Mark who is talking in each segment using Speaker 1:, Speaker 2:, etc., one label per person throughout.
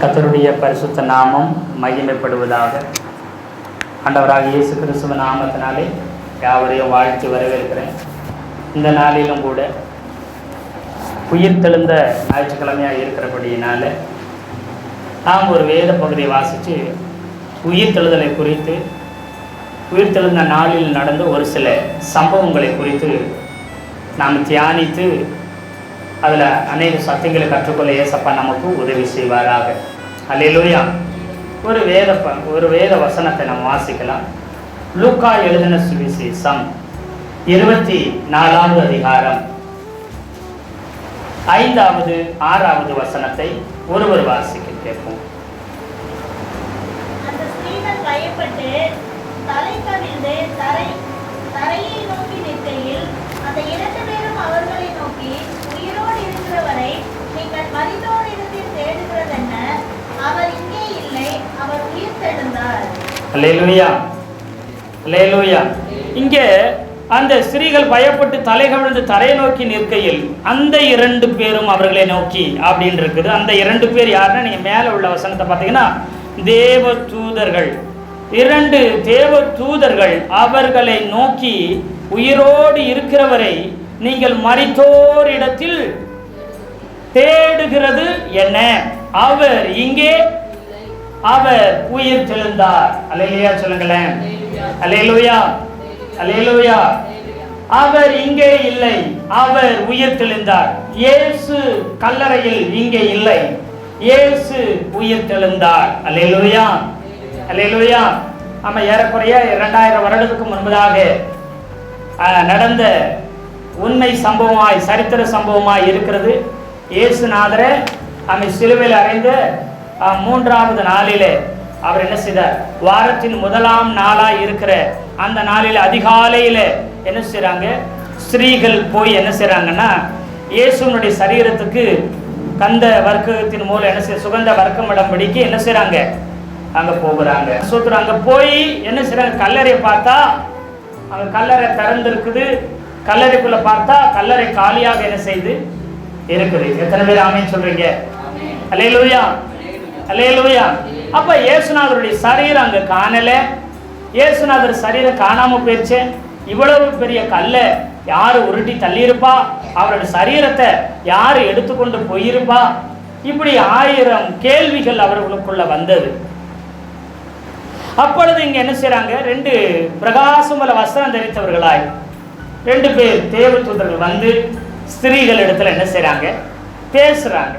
Speaker 1: கர்த்தருடைய பரிசுத்த நாமம் மகிமைப்படுவதாக. ஆண்டவராக இயேசு கிறிஸ்துவ நாமத்தினாலே யாவரையும் வாழ்த்து வரவேற்கிறேன். இந்த நாளிலும் கூட உயிர்த்தெழுந்த ஞாயிற்றுக்கிழமையாக இருக்கிறபடியினால நாம் ஒரு வேத பகுதியை வாசித்து உயிர்த்தெழுதலை குறித்து, உயிர்த்தெழுந்த நாளில் நடந்த ஒரு சில சம்பவங்களை குறித்து நாம் தியானித்து அதில் அநேக சத்தியங்களை கற்றுக்கொள்ள ஏசப்பா நமக்கு உதவி செய்வாராக. அல்லேலூயா. ஒரு வேத வசனத்தை நாம் வாசிக்கலாம். லூக்கா எழுதின சுவிசேஷம் 24வது அதிகாரம் 5வது 6வது வசனத்தை ஒருவர் வாசிக்க கேட்போம்.
Speaker 2: அந்த ஸ்திரீகள் பயப்பட்டு தலை கவிழ்ந்து தரையை நோக்கி நிற்கையில் அந்த 2 பேரும் அவர்களை நோக்கி, உயிரோடு இருக்கிறவரை நீங்கள் மரித்தோரிடத்தில் தேடுகிறதென்ன? அவர் இங்கே இல்லை, அவர் உயிர்த்தெழுந்தார்.
Speaker 1: அல்லேலூயா, அல்லேலூயா. இங்கே அந்த ஸ்திரீகள் பயப்பட்டு தலை கவிழ்ந்து தரையை நோக்கி நிற்கையில் அந்த 2 பேரும் அவர்களை நோக்கி அப்படின்னு இருக்குது. அந்த 2 பேர் யாருன்னா, நீங்கள் மேலே உள்ள வசனத்தை பார்த்தீங்கன்னா, தேவ தூதர்கள், 2 தேவ தூதர்கள் அவர்களை நோக்கி, உயிரோடு இருக்கிறவரை நீங்கள் மரித்தோரிடத்தில் தேடுகிறது என்ன? அவர் இங்கே, அவர் உயிர் தெழுந்தார். அல்லேலூயா சொல்லுங்களேன். அல்லேலூயா, அல்லேலூயா. அவர் இங்கே இல்லை, அவர் உயிர் தெழுந்தார். இயேசு கல்லறையில் இங்கே இல்லை, இயேசு உயிர் தெழுந்தார். அல்லேலூயா, அல்லேலூயா. நம்ம ஏறக்குறைய 2000 வருடத்துக்கு முன்பதாக நடந்த உண்மை சம்பவமாய், சரித்திர சம்பவமாய் இருக்கிறது. இயேசுநாதரை அமை சிலுவையில் அறைந்த 3வது நாளிலே அவர் என்ன செய்தார்? வாரத்தின் 1ஆம் நாளாக இருக்கிற அந்த நாளில் அதிகாலையில் என்ன செய்கிறாங்க? ஸ்திரீகள் போய் என்ன செய்கிறாங்கன்னா, இயேசுனுடைய சரீரத்துக்கு கந்த வர்க்கத்தின் மூலம் என்ன செய்ய, சுகந்த வர்க்கம் இடம்படிக்கு என்ன செய்கிறாங்க? அங்கே போகிறாங்க. அங்கே போய் என்ன செய்கிறாங்க? கல்லறையை பார்த்தா அங்கே கல்லறை திறந்திருக்குது. கல்லறைக்குள்ள பார்த்தா கல்லறை காலியாக என்ன செய்து இருக்குது. எத்தனை பேர் ஆமென் சொல்றீங்க? அல்லேலூயா, அல்லேலூயா. அப்ப இயேசுநாதருடைய சரீரம் அங்க காணல. இயேசுநாதர் சரீரம் காணாம போயிடுச்சு. இவ்வளவு பெரிய கல்லை யாரு உருட்டி தள்ளியிருப்பா? அவருடைய சரீரத்தை யாரு எடுத்துக்கொண்டு போயிருப்பா? இப்படி 1000 கேள்விகள் அவர்களுக்குள்ள வந்தது. அப்பொழுது இங்க என்ன செய்யறாங்க? 2 பிரகாசமல வஸ்திரம் தரித்தவர்களாய் 2 பேர் தேவ தூதர்கள் வந்து ஸ்திரீகள் இடத்துல என்ன செய்யறாங்க? பேசுறாங்க.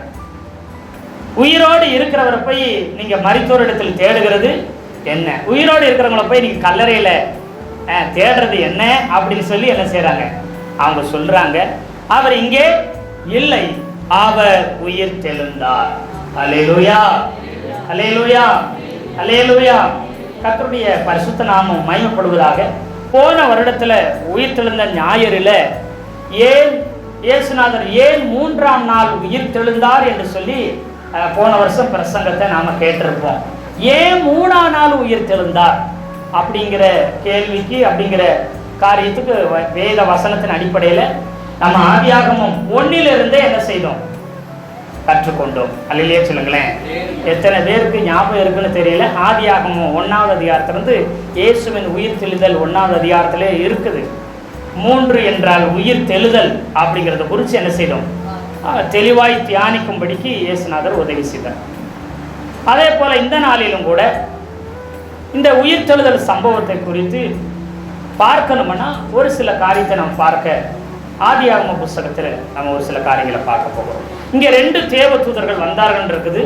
Speaker 1: உயிரோடு இருக்கிறவரை போய் நீங்க மரித்தோர் இடத்தில் தேடுகிறது என்ன? உயிரோடு இருக்கிறவங்கள போய் நீங்க கல்லறையில தேடுறது என்ன அப்படின்னு சொல்லி என்ன செய்யறாங்க? அவங்க சொல்றாங்க, அவர் இங்கே இல்லை, அவர் உயிர் தெழுந்தார். அல்லேலூயா, அல்லேலூயா, அல்லேலூயா. கர்த்தருடைய பரிசுத்த நாமம் மகிமைப்படுவதாக. போன வருடத்துல உயிர் தெழுந்த ஞாயிறில் ஏன் இயேசுநாதர் ஏன் 3ஆம் நாள் உயிர் தெழுந்தார் என்று சொல்லி போன வருஷம் பிரசங்கத்தை நாம கேட்டிருப்போம். ஏன் 3ஆம் நாள் உயிர் தெழுந்தார் அப்படிங்கிற கேள்விக்கு, அப்படிங்கிற காரியத்துக்கு வேத வசனத்தின் அடிப்படையில் நம்ம ஆதியாகமம் 1லிருந்தே என்ன செய்தோம்? கற்றுக்கொண்டோம். அல்லையே சொல்லுங்களேன். எத்தனை பேருக்கு ஞாபகம் இருக்குன்னு தெரியல. ஆதியாகமம் 1வது அதிகாரத்திலிருந்து இயேசுவின் உயிர் தெழுதல் 1வது அதிகாரத்திலே இருக்குது. 3 என்றால் உயிர் தெழுதல் அப்படிங்கிறத குறித்து என்ன செய்தோம்? தெளிவாய் தியானிக்கும்படிக்கு இயேசுநாதர் உதவி செய்தார். அதே போல இந்த நாளிலும் கூட இந்த உயிர் தெழுதல் சம்பவத்தை குறித்து பார்க்கணும்னா ஒரு சில காரியத்தை நம்ம பார்க்க ஆதியாகம புஸ்தகத்தில் நம்ம ஒரு சில காரியங்களை பார்க்க போகிறோம். இங்கே 2 தேவ தூதர்கள் வந்தார்கள் இருக்குது.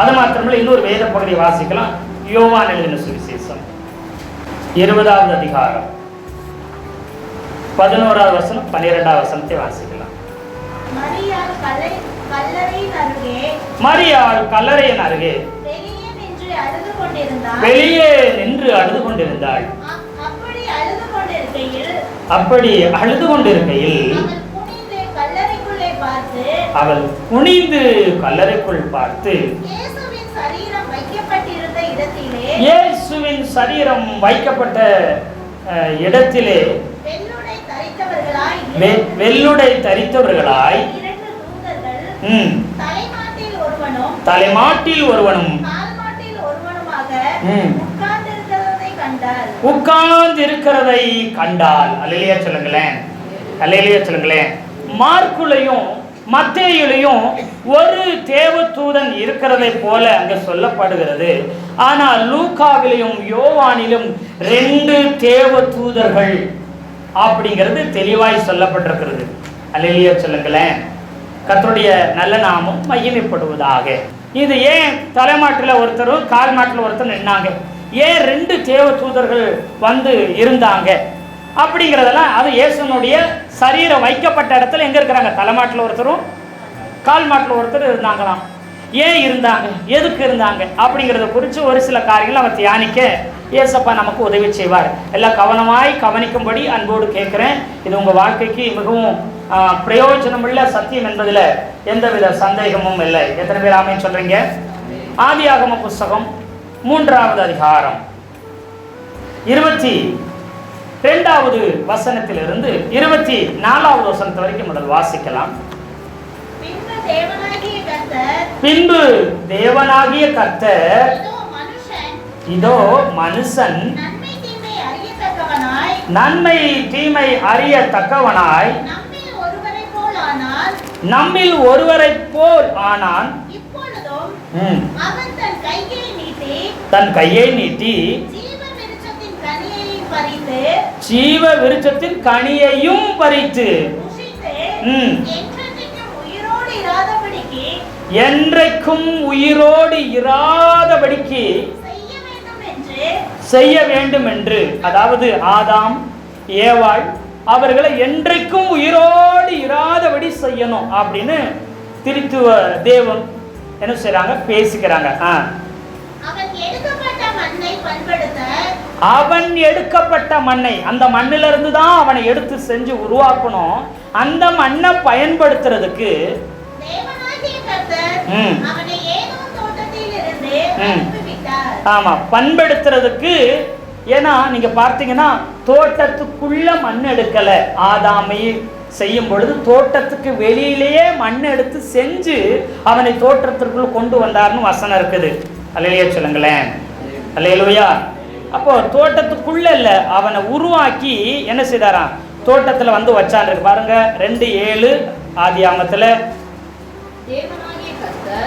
Speaker 1: அது மாத்திரமல்ல, இன்னொரு வேத பகுதியை வாசிக்கலாம். யோவான் எழுதின சுவிசேஷம் 20வது அதிகாரம் 11வது வசனம் 12வது வசனத்தை வாசிக்கலாம்.
Speaker 2: மரியாள்
Speaker 1: கல்லறையின் அருகே வெளியே நின்று அழுது கொண்டிருந்தாள். அப்படி அழுது கொண்டிருக்கையில் அவள் குனிந்து கல்லறைக்குள் பார்த்து இயேசுவின் சரீரம் வைக்கப்பட்ட இடத்திலே வெள்ளுடை தரித்தவர்களாய் தலைமாட்டில் ஒருவனும்
Speaker 2: கால்மாட்டில் ஒருவனுமாக
Speaker 1: ம்.
Speaker 2: உட்கார்ந்து இருக்கிறதை
Speaker 1: உட்கார்ந்து இருக்கிறதை
Speaker 2: கண்டார்.
Speaker 1: கண்டால். அல்லேலூயா சொல்லுங்களேன், அல்லேலூயா சொல்லுங்களேன். மார்க்குலையும் மத்தேயுலையும் ஒரு தேவதூதன் இருக்கிறதை போல அங்க சொல்லப்படுகிறது. ஆனால் லூக்காவிலும் யோவானிலும் 2 தேவதூதர்கள் அப்படிங்கிறது தெளிவாய் சொல்லப்பட்டிருக்கிறது. அல்லேலூயா சொல்லுங்களேன். கர்த்தருடைய நல்ல நாமம் மகிமைப்படுவதாக. இது ஏன் தலைமாட்டில் ஒருத்தரும் கால் மாட்டில் ஒருத்தர் நின்னாங்க, ஏன் 2 தேவதூதர்கள் வந்து இருந்தாங்க அப்படிங்கிறதெல்லாம், அது இயேசுனுடைய சரீரம் வைக்கப்பட்ட இடத்துல எங்க இருக்கிறாங்க, தலைமாட்டில் ஒருத்தரும் கால் மாட்டில் ஒருத்தர் இருந்தாங்களாம். ஏன் இருந்தாங்க, எதுக்கு இருந்தாங்க அப்படிங்கிறத குறித்து ஒரு சில காரியங்கள் அவர் தியானிக்க ஏசப்பா நமக்கு உதவி செய்வார். எல்லாம் கவனமாய் கவனிக்கும்படி அன்போடு கேட்குறேன். இது உங்கள் வாழ்க்கைக்கு மிகவும் பிரயோஜனமுள்ள சத்தியம் என்பதில் எந்தவித சந்தேகமும் இல்லை. எத்தனை பேர் ஆமென் சொல்றீங்க? ஆதியாகம புஸ்தகம் 3வது அதிகாரம் 22வது வசனத்திலிருந்து 24வது வசனத்து வரைக்கும் முதல் வாசிக்கலாம். பின்பு தேவனாகிய கர்த்தர் இதோ மனுஷன் நன்மை தீமை அறியத்தக்கவனாய் நம்மில் ஒருவரைப் போல் ஆனான். தன் கையை நீட்டி ஜீவ விருட்சத்தின் கனியையும் பறித்து என்றைக்கும் உயிரோடு இராதபடிக்கு செய்ய வேண்டும் என்று, அதாவது ஆதாம் ஏவாள் அவர்களை என்றைக்கும் உயிரோடு இராதபடி செய்யணும் அப்படின்னு திருத்துவ தேவன் என்ன செய்றாங்க, பேசிக்கிறாங்க. அவன் எடுக்கப்பட்ட மண்ணை, அந்த மண்ணிலிருந்து தான் அவனை எடுத்து செஞ்சு உருவாக்கணும். அந்த மண்ணை பயன்படுத்துறதுக்கு ஆமா பண்படுத்துறதுக்கு. ஏன்னா நீங்க பார்த்தீங்கன்னா தோட்டத்துக்குள்ள மண் எடுக்கல, ஆதாமை செய்யும் பொழுது தோட்டத்துக்கு வெளியிலேயே மண் எடுத்து செஞ்சு அவனை தோட்டத்திற்குள் கொண்டு வந்தார்னு வசனம் இருக்குது. அல்லேலூயா சொல்லுங்களேன், அல்லேலூயா. அப்போ தோட்டத்துக்குள்ள இல்ல, அவனை உருவாக்கி என்ன செய்தாராம், தோட்டத்துல வந்து வச்சான். பாருங்க 2:7 ஆதியாகமத்துல,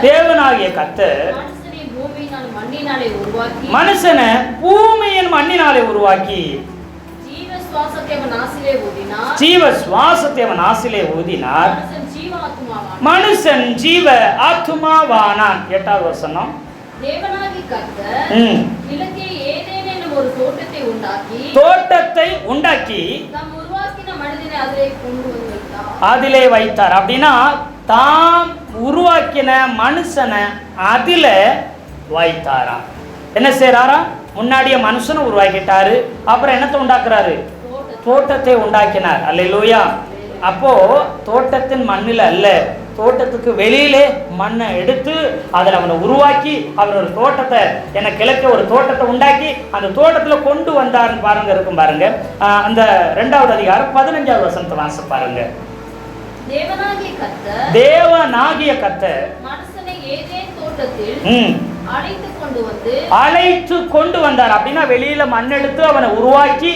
Speaker 1: தேவனாகிய கர்த்தர் மனுஷனை பூமியின் மண்ணினாலே உருவாக்கி ஜீவ சுவாசத்தை அவன் ஆசிலே ஊதினார். மனுஷன் ஜீவ ஆத்துமாவானான். 8வது வசனம். தோட்டத்தை உண்டாக்கி அதிலே வைத்தார். அப்படின்னா தாம் உருவாக்கின மனுஷனை அதில வைத்தாராம். என்ன செய்யறாரா, முன்னாடியே மனுஷனை உருவாக்கிட்டாரு, அப்புறம் என்னத்தை உண்டாக்குறாரு, தோட்டத்தை உண்டாக்கினார். அல்லேலூயா. அப்போ தோட்டத்தின் மண்ணில் அல்ல, தோட்டத்துக்கு வெளியிலே மண்ணை எடுத்து அதில் அவனை உருவாக்கி அவர் ஒரு தோட்டத்தை, என்ன கிழக்க ஒரு தோட்டத்தை உண்டாக்கி அந்த தோட்டத்தில் கொண்டு வந்தாருன்னு பாருங்க, இருக்கும் பாருங்க. அந்த 2வது அதிகாரம் 15வது வசனத்தை வாசி பாருங்க. தேவனாகிய கர்த்தர் அழைத்து கொண்டு வந்தார். அப்படின்னா வெளியில மண் எடுத்து அவனை உருவாக்கி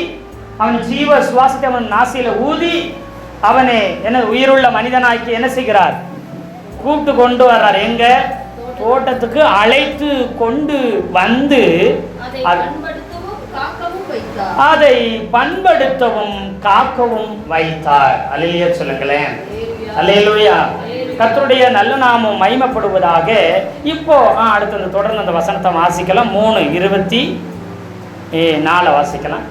Speaker 1: அவன் ஜீவ சுவாசத்தை அவன் நாசியில ஊதி அவனை என்ன உயிருள்ள மனிதனாக்கி என்ன செய்கிறார், கூப்பிட்டு கொண்டு வர்றார். எங்க தோட்டத்துக்கு அழைத்து கொண்டு வந்து அதை பண்படுத்தவும் காக்கவும் வைத்தார். அல்லேலூயா சொல்லுங்களேன், அல்லேலூயா. கர்த்தருடைய நல்ல நாமம் மகிமைப்படுவதாக. இப்போ அடுத்து தொடர்ந்து அந்த வசனத்தை வாசிக்கலாம். 3:24 வாசிக்கலாம்.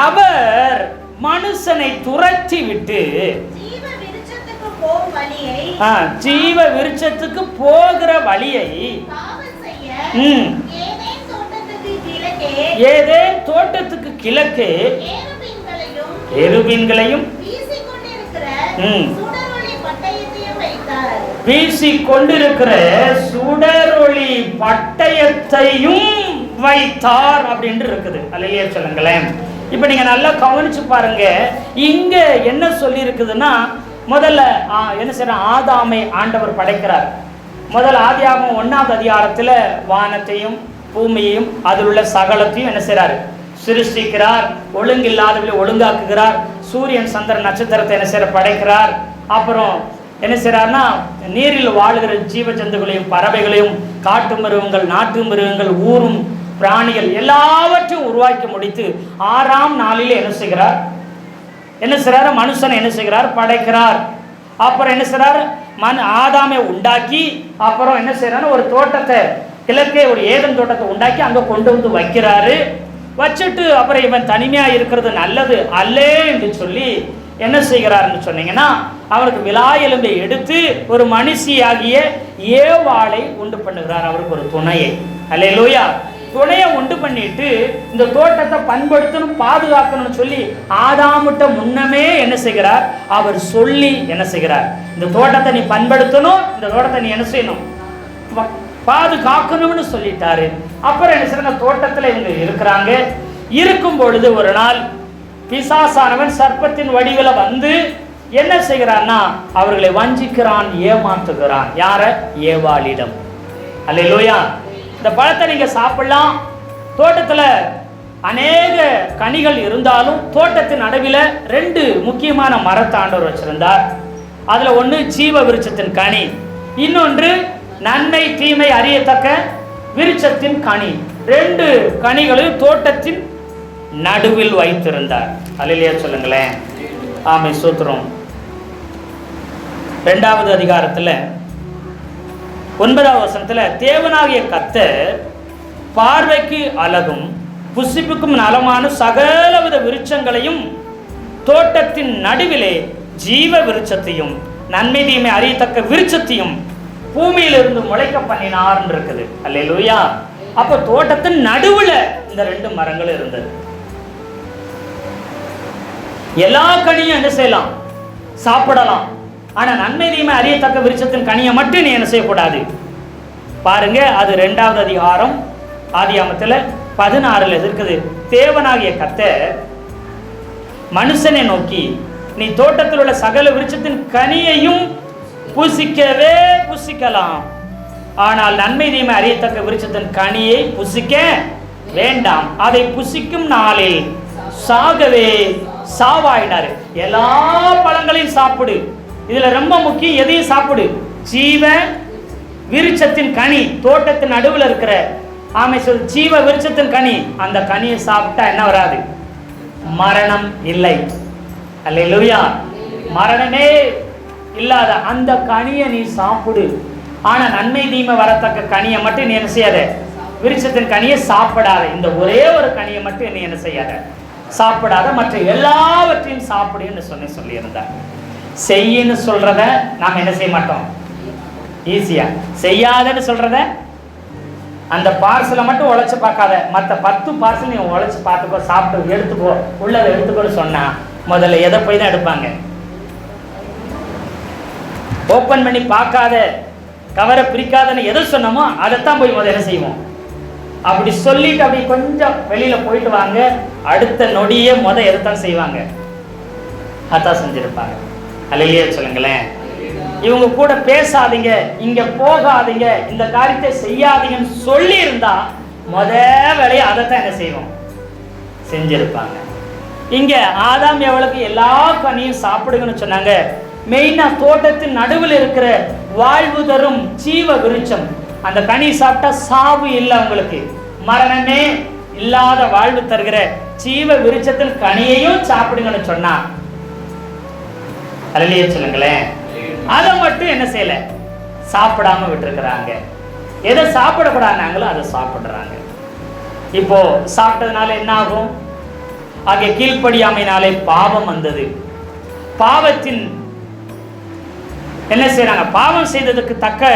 Speaker 1: அவர் மனுஷனை துரத்தி விட்டு ஜீவ விருட்சத்துக்கு போகிற வழியை ஏதேன் தோட்டத்துக்கு கிழக்கே எருபீன்களையும் வீசிக் கொண்டிருக்கிற சுடரொளி பட்டயத்தையும் வைத்தார் அப்படின்னு இருக்குது. அல்லேலூயா சொல்லுங்களேன். இப்ப நீங்க நல்லா கவனிச்சு பாருங்க, இங்க என்ன சொல்லி இருக்குதுன்னா முதல்ல என்ன செய்யற, ஆதாமை ஆண்டவர் படைக்கிறார். முதல்ல ஆதியாகமம் 1ஆவது அதிகாரத்தில் வானத்தையும் பூமியையும் அதில் உள்ள சகலத்தையும் என்ன செய்றாரு, சிருஷ்டிக்கிறார். ஒழுங்கில்லாதவர்களை ஒழுங்காக்குகிறார். சூரியன் சந்திரன் நட்சத்திரத்தை என்ன செய்யற, படைக்கிறார். அப்புறம் என்ன செய்றாருன்னா, நீரில் வாழுகிற ஜீவ ஜந்துகளையும் பறவைகளையும் காட்டு மிருகங்கள் நாட்டு மிருகங்கள் ஊரும் பிராணிகள் எல்லாவற்றையும் உருவாக்கி முடித்து 6ஆம் நாளிலே என்ன செய்கிறார், மனுஷன் என்ன செய்கிறார், படைக்கிறார். அப்புறம் என்ன செய்றார், ஆதாமை உண்டாக்கி அப்புறம் என்ன செய்யறாரு, ஒரு தோட்டத்தை கிழக்கே ஒரு ஏதன் தோட்டத்தை உண்டாக்கி அங்க கொண்டு வந்து வைக்கிறாரு. வச்சுட்டு அப்புறம் இவன் தனிமையா இருக்கிறது நல்லது அல்லே என்று சொல்லி என்ன செய்கிறார்னு சொன்னீங்கன்னா, அவருக்கு விலா எலும்பை எடுத்து ஒரு மனுஷியாகிய ஏவாளை உண்டு பண்ணுகிறார். அவருக்கு ஒரு துணையை, அல்லேலூயா, துணையை உண்டு பண்ணிட்டு இந்த தோட்டத்தை பண்படுத்தணும் பாதுகாக்கணும்னு சொல்லி ஆதாமுட்ட முன்னமே என்ன செய்கிறார், அவர் சொல்லி என்ன செய்கிறார், இந்த தோட்டத்தை நீ பண்படுத்தணும், இந்த தோட்டத்தை நீ என்ன செய்யணும், பாதுகாக்கணும்னு சொல்லிட்டாரு. அப்புறம் என்ன செய்யறாங்க, தோட்டத்தில் இவங்க இருக்கிறாங்க. இருக்கும் பொழுது ஒரு நாள் பிசாசானவன் சர்ப்பத்தின் வடிவில வந்து என்ன செய்கிறான்னா, அவர்களை வஞ்சிக்கிறான், ஏமாத்துகிறான். யார, ஏவாளிடம். அல்லேலூயா. இந்த பழத்தை நீங்க சாப்பிடலாம். தோட்டத்தில் அநேக கனிகள் இருந்தாலும் தோட்டத்தின் நடுவில் 2 முக்கியமான மரத்தை ஆண்டவர் வச்சிருந்தார். அதுல ஒன்று ஜீவ விருட்சத்தின் கனி, இன்னொன்று நன்மை தீமை அறியத்தக்க விருட்சத்தின் கனி. 2 கனிகளையும் தோட்டத்தின் நடுவில் வைத்திருந்தார். அல்லேலூயா சொல்லுங்களேன். ஆமே, சூத்திரம். 2ஆவது அதிகாரத்தில் 9ஆவது வசனத்தில், தேவனாகிய கர்த்தர் பார்வைக்கு அழகும் புசிப்புக்கும் நலமான சகலவித விருட்சங்களையும் தோட்டத்தின் நடுவிலே ஜீவ விருட்சத்தையும் நன்மை தீமை அறியத்தக்க விருட்சத்தையும் பூமியிலிருந்து முளைக்க பண்ணினார் இருக்குது. அல்லேலூயா. அப்போ தோட்டத்தின் நடுவில் இந்த 2 மரங்கள் இருந்தது. எல்லா கனியும் என்ன செய்யலாம், சாப்பிடலாம். ஆனா நன்மை தீமை அறியத்தக்க விருட்சத்தின் கனியை மட்டும் நீ என்ன செய்யக்கூடாது. பாருங்க, அது 2ஆவது அதிகாரம் ஆதியாகமத்தில் 16 இருக்குது. தேவனாகிய கர்த்தர் மனுஷனை நோக்கி, நீ தோட்டத்தில் உள்ள சகல விருட்சத்தின் கனியையும் புசிக்கவே புசிக்கலாம், ஆனால் நன்மை தீமை அறியத்தக்க விருட்சத்தின் கனியை புசிக்க வேண்டாம், அதை புசிக்கும் நாளில் சாகவே சாவாயினாரு. எல்லா பழங்களையும் சாப்பிடு, இதுல ரொம்ப முக்கியம் எதையும் சாப்பிடு, ஜீவ விருட்சத்தின் கனி, தோட்டத்தின் நடுவில் இருக்கிற ஆமை சொல் ஜீவ விருட்சத்தின் கனி. அந்த கனியை சாப்பிட்டா என்ன வராது, மரணம் இல்லை. அல்லேலூயா. மரணமே இல்லாத அந்த கனியை நீ சாப்பிடு. ஆனா நன்மை தீமை வரத்தக்க கனியை மட்டும் நீ என்ன செய்யாத, விருட்சத்தின் கனியை சாப்பிடாத. இந்த ஒரே ஒரு கனியை மட்டும் நீ என்ன செய்யாத, சாப்பிடாத, மற்ற எல்லாவற்றையும் சாப்பிடுன்னு சொல்லியிருந்தார். செய்யின்னு சொல்றத நாம் என்ன செய்ய மாட்டோம், ஈஸியா. செய்யாதன்னு சொல்றத அந்த பார்சலை மட்டும் உழைச்சு பார்க்காத, மற்ற 10 பார்சல் நீ உழைச்சு பார்த்துக்கோ, சாப்பிட்டு எடுத்துக்கோ, உள்ளதை எடுத்துக்கோன்னு சொன்னா முதல்ல எதை போய் தான் எடுப்பாங்க, ஓப்பன் பண்ணி பார்க்காத, கவரை பிரிக்காதன்னு எதை சொன்னோமோ அதைத்தான் போய் முதல்ல என்ன செய்வோம். அப்படி சொல்லிட்டு அப்படி கொஞ்சம் வெளியில போயிட்டு வாங்க, அடுத்த நொடியே எதைத்தான் செய்வாங்க, அதான் செஞ்சிருப்பாங்க. அல்லேலூயா சொல்லுங்களேன். இவங்க கூட பேசாதீங்க, இங்க போகாதீங்க, இந்த காரியத்தை செய்யாதீங்கன்னு சொல்லி இருந்தா வேலையை அதைத்தான் என்ன செய்வோம், செஞ்சிருப்பாங்க. இங்க ஆதாம் எவளுக்கு எல்லா கனியும் சாப்பிடுங்கன்னு சொன்னாங்க. மெயினா தோட்டத்தின் நடுவில் இருக்கிற வாழ்வு தரும் ஜீவ விருட்சம், அந்த கனி சாப்பிட்டா சாவு இல்லை, உங்களுக்கு மரணமே இல்லாத வாழ்வு தருகிற ஜீவ விருட்சத்தின் கனியையும் சாப்பிடுங்கன்னு சொன்னா. அல்லேலூயா சொல்லுங்களேன். அதை மட்டும் என்ன செய்யல, சாப்பிடாம விட்டுருக்கிறாங்க. எதை சாப்பிடக்கூடாதுனாங்களோ அதை சாப்பிடுறாங்க. இப்போ சாப்பிட்டதுனால என்ன ஆகும், ஆகிய கீழ்ப்படியாமையினாலே பாவம் வந்தது. பாவத்தின் என்ன செய்யறாங்க, பாவம் செய்ததுக்கு தக்க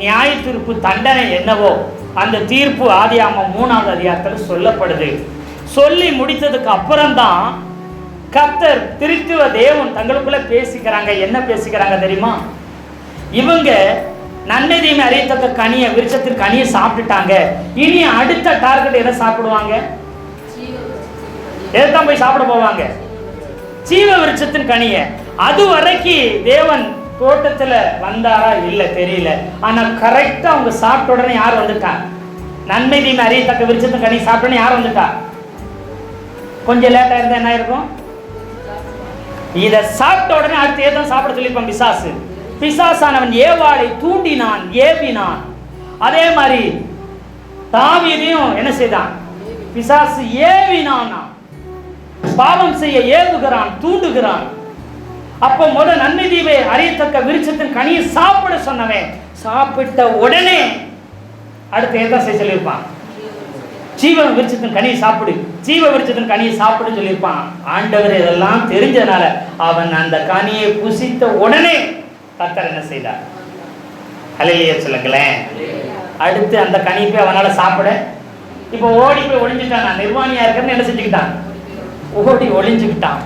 Speaker 1: நியாய தீர்ப்பு தண்டனை என்னவோ அந்த தீர்ப்பு ஆதியாகமம் 3ஆவது அதிகாரத்தில் சொல்லப்படுது. சொல்லி முடித்ததுக்கு அப்புறம்தான் கர்த்தர் திருத்துவ தேவன் தங்களுக்குள்ள பேசிக்கிறாங்க. என்ன பேசிக்கிறாங்க தெரியுமா, இவங்க நன்மை தீமை அறியத்தக்க கனியை, விருட்சத்தின் கனியை சாப்பிட்டுட்டாங்க. இனி அடுத்த டார்கெட் எதை சாப்பிடுவாங்க, எதைத்தான் போய் சாப்பிட போவாங்க, ஜீவ விருட்சத்தின் கனியை. அது வரைக்கும் தேவன் தோட்டத்துல வந்தாரா இல்ல தெரியல. ஆனா கரெக்டா அவங்க சாப்பிட்ட உடனே யார் வந்துட்டா? நன்மை தீமை அறியத்தக்க விருட்சத்தின் கனி சாப்பிட்டோன்னு யார் வந்துட்டா? கொஞ்சம் லேட்டா இருந்தா என்ன இருக்கும்? இதை சாப்பிட்ட உடனே அடுத்து ஏதான் சாப்பிட சொல்லியிருப்பான் பிசாசு. பிசாசானவன் ஏவாளை தூண்டினான், ஏவினான். அதே மாதிரி தாவீதையும் என்ன செய்தான்? பிசாசு ஏவினான், பாவம் செய்ய ஏவுகிறான், தூண்டுகிறான். அப்போ முதல் நன்மை தீமை அறியத்தக்க விருட்சத்தின் கனியை சாப்பிட சொன்னவன் சாப்பிட்ட உடனே அடுத்து ஏதான் செய்ய சொல்லியிருப்பான்? ஜீவ விருட்சத்தின் கனியை சாப்பிடு, ஜீவ விருட்சத்தின் கனியை சாப்பிடு சொல்லியிருப்பான். ஆண்டவர் இதெல்லாம் தெரிஞ்சனால அவன் அந்த கனியை புசித்த உடனே கர்த்தர் என்ன செய்தார்? ஹல்லேலூயா சொல்லுங்களேன். அடுத்து அந்த கனியை போய் அவனால சாப்பிட இப்போ ஓடி போய் ஒளிஞ்சுட்டான். நான் நிர்வாணியா இருக்கிறேன்னு என்ன செஞ்சுக்கிட்டான்? ஓடி ஒளிஞ்சுக்கிட்டான்.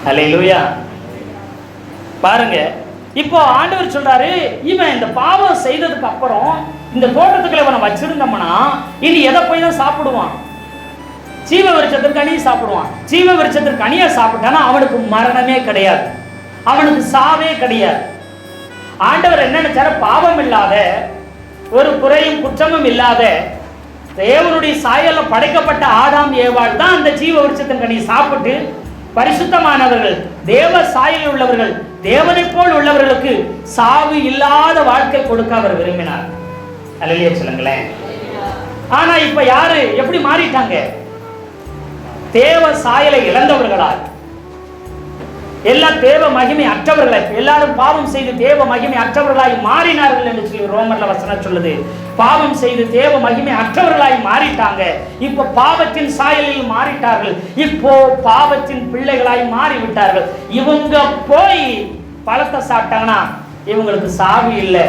Speaker 1: ஹல்லேலூயா. பாருங்க, இப்போ ஆண்டவர் சொல்றாரு, இவன் இந்த பாவம் செய்ததுக்கு அப்புறம் இந்த தோட்டத்துக்குள்ள இவனை வச்சிருந்தோம்னா இனி எதை போய் தான் சாப்பிடுவான்? ஜீவ விருட்சத்திற்கு கனியை சாப்பிடுவான். ஜீவ விருட்சத்திற்கு கனியை சாப்பிட்டானா அவனுக்கு மரணமே கிடையாது, அவனுக்கு சாவே கிடையாது. ஆண்டவர் என்ன நினைச்சாரு? பாவம் இல்லாத, ஒரு குறையும் குற்றமும் இல்லாத தேவனுடைய சாயல்ல படைக்கப்பட்ட ஆதாம் ஏவாள் தான் அந்த ஜீவ விருட்சத்தின் கனியை சாப்பிட்டு பரிசுத்தமானவர்கள், தேவ சாயலில் உள்ளவர்கள், தேவனை போல் உள்ளவர்களுக்கு சாவு இல்லாத வாழ்க்கை கொடுக்க அவர் விரும்பினார். அல்லேலூயா சொல்லுங்களேன். ஆனா இப்ப யாரு எப்படி மாறிட்டாங்க? தேவ சாயலை இழந்தவர்களால், எல்லா தேவ மகிமை அற்றவர்களாய், எல்லாரும் பாவம் செய்து தேவ மகிமை அற்றவர்களாய் மாறினார்கள் என்று சொல்லி ரோமர்ல வசனம் சொல்லுது. பாவம் செய்து தேவ மகிமை அற்றவர்களாய் மாறிட்டாங்க. இப்ப பாவத்தின் சாயலில் மாறிட்டார்கள். இப்போ பாவத்தின் பிள்ளைகளாய் மாறிவிட்டார்கள். இவங்க போய் பழத்தை சாப்பிட்டாங்கன்னா இவங்களுக்கு சாவு இல்லை.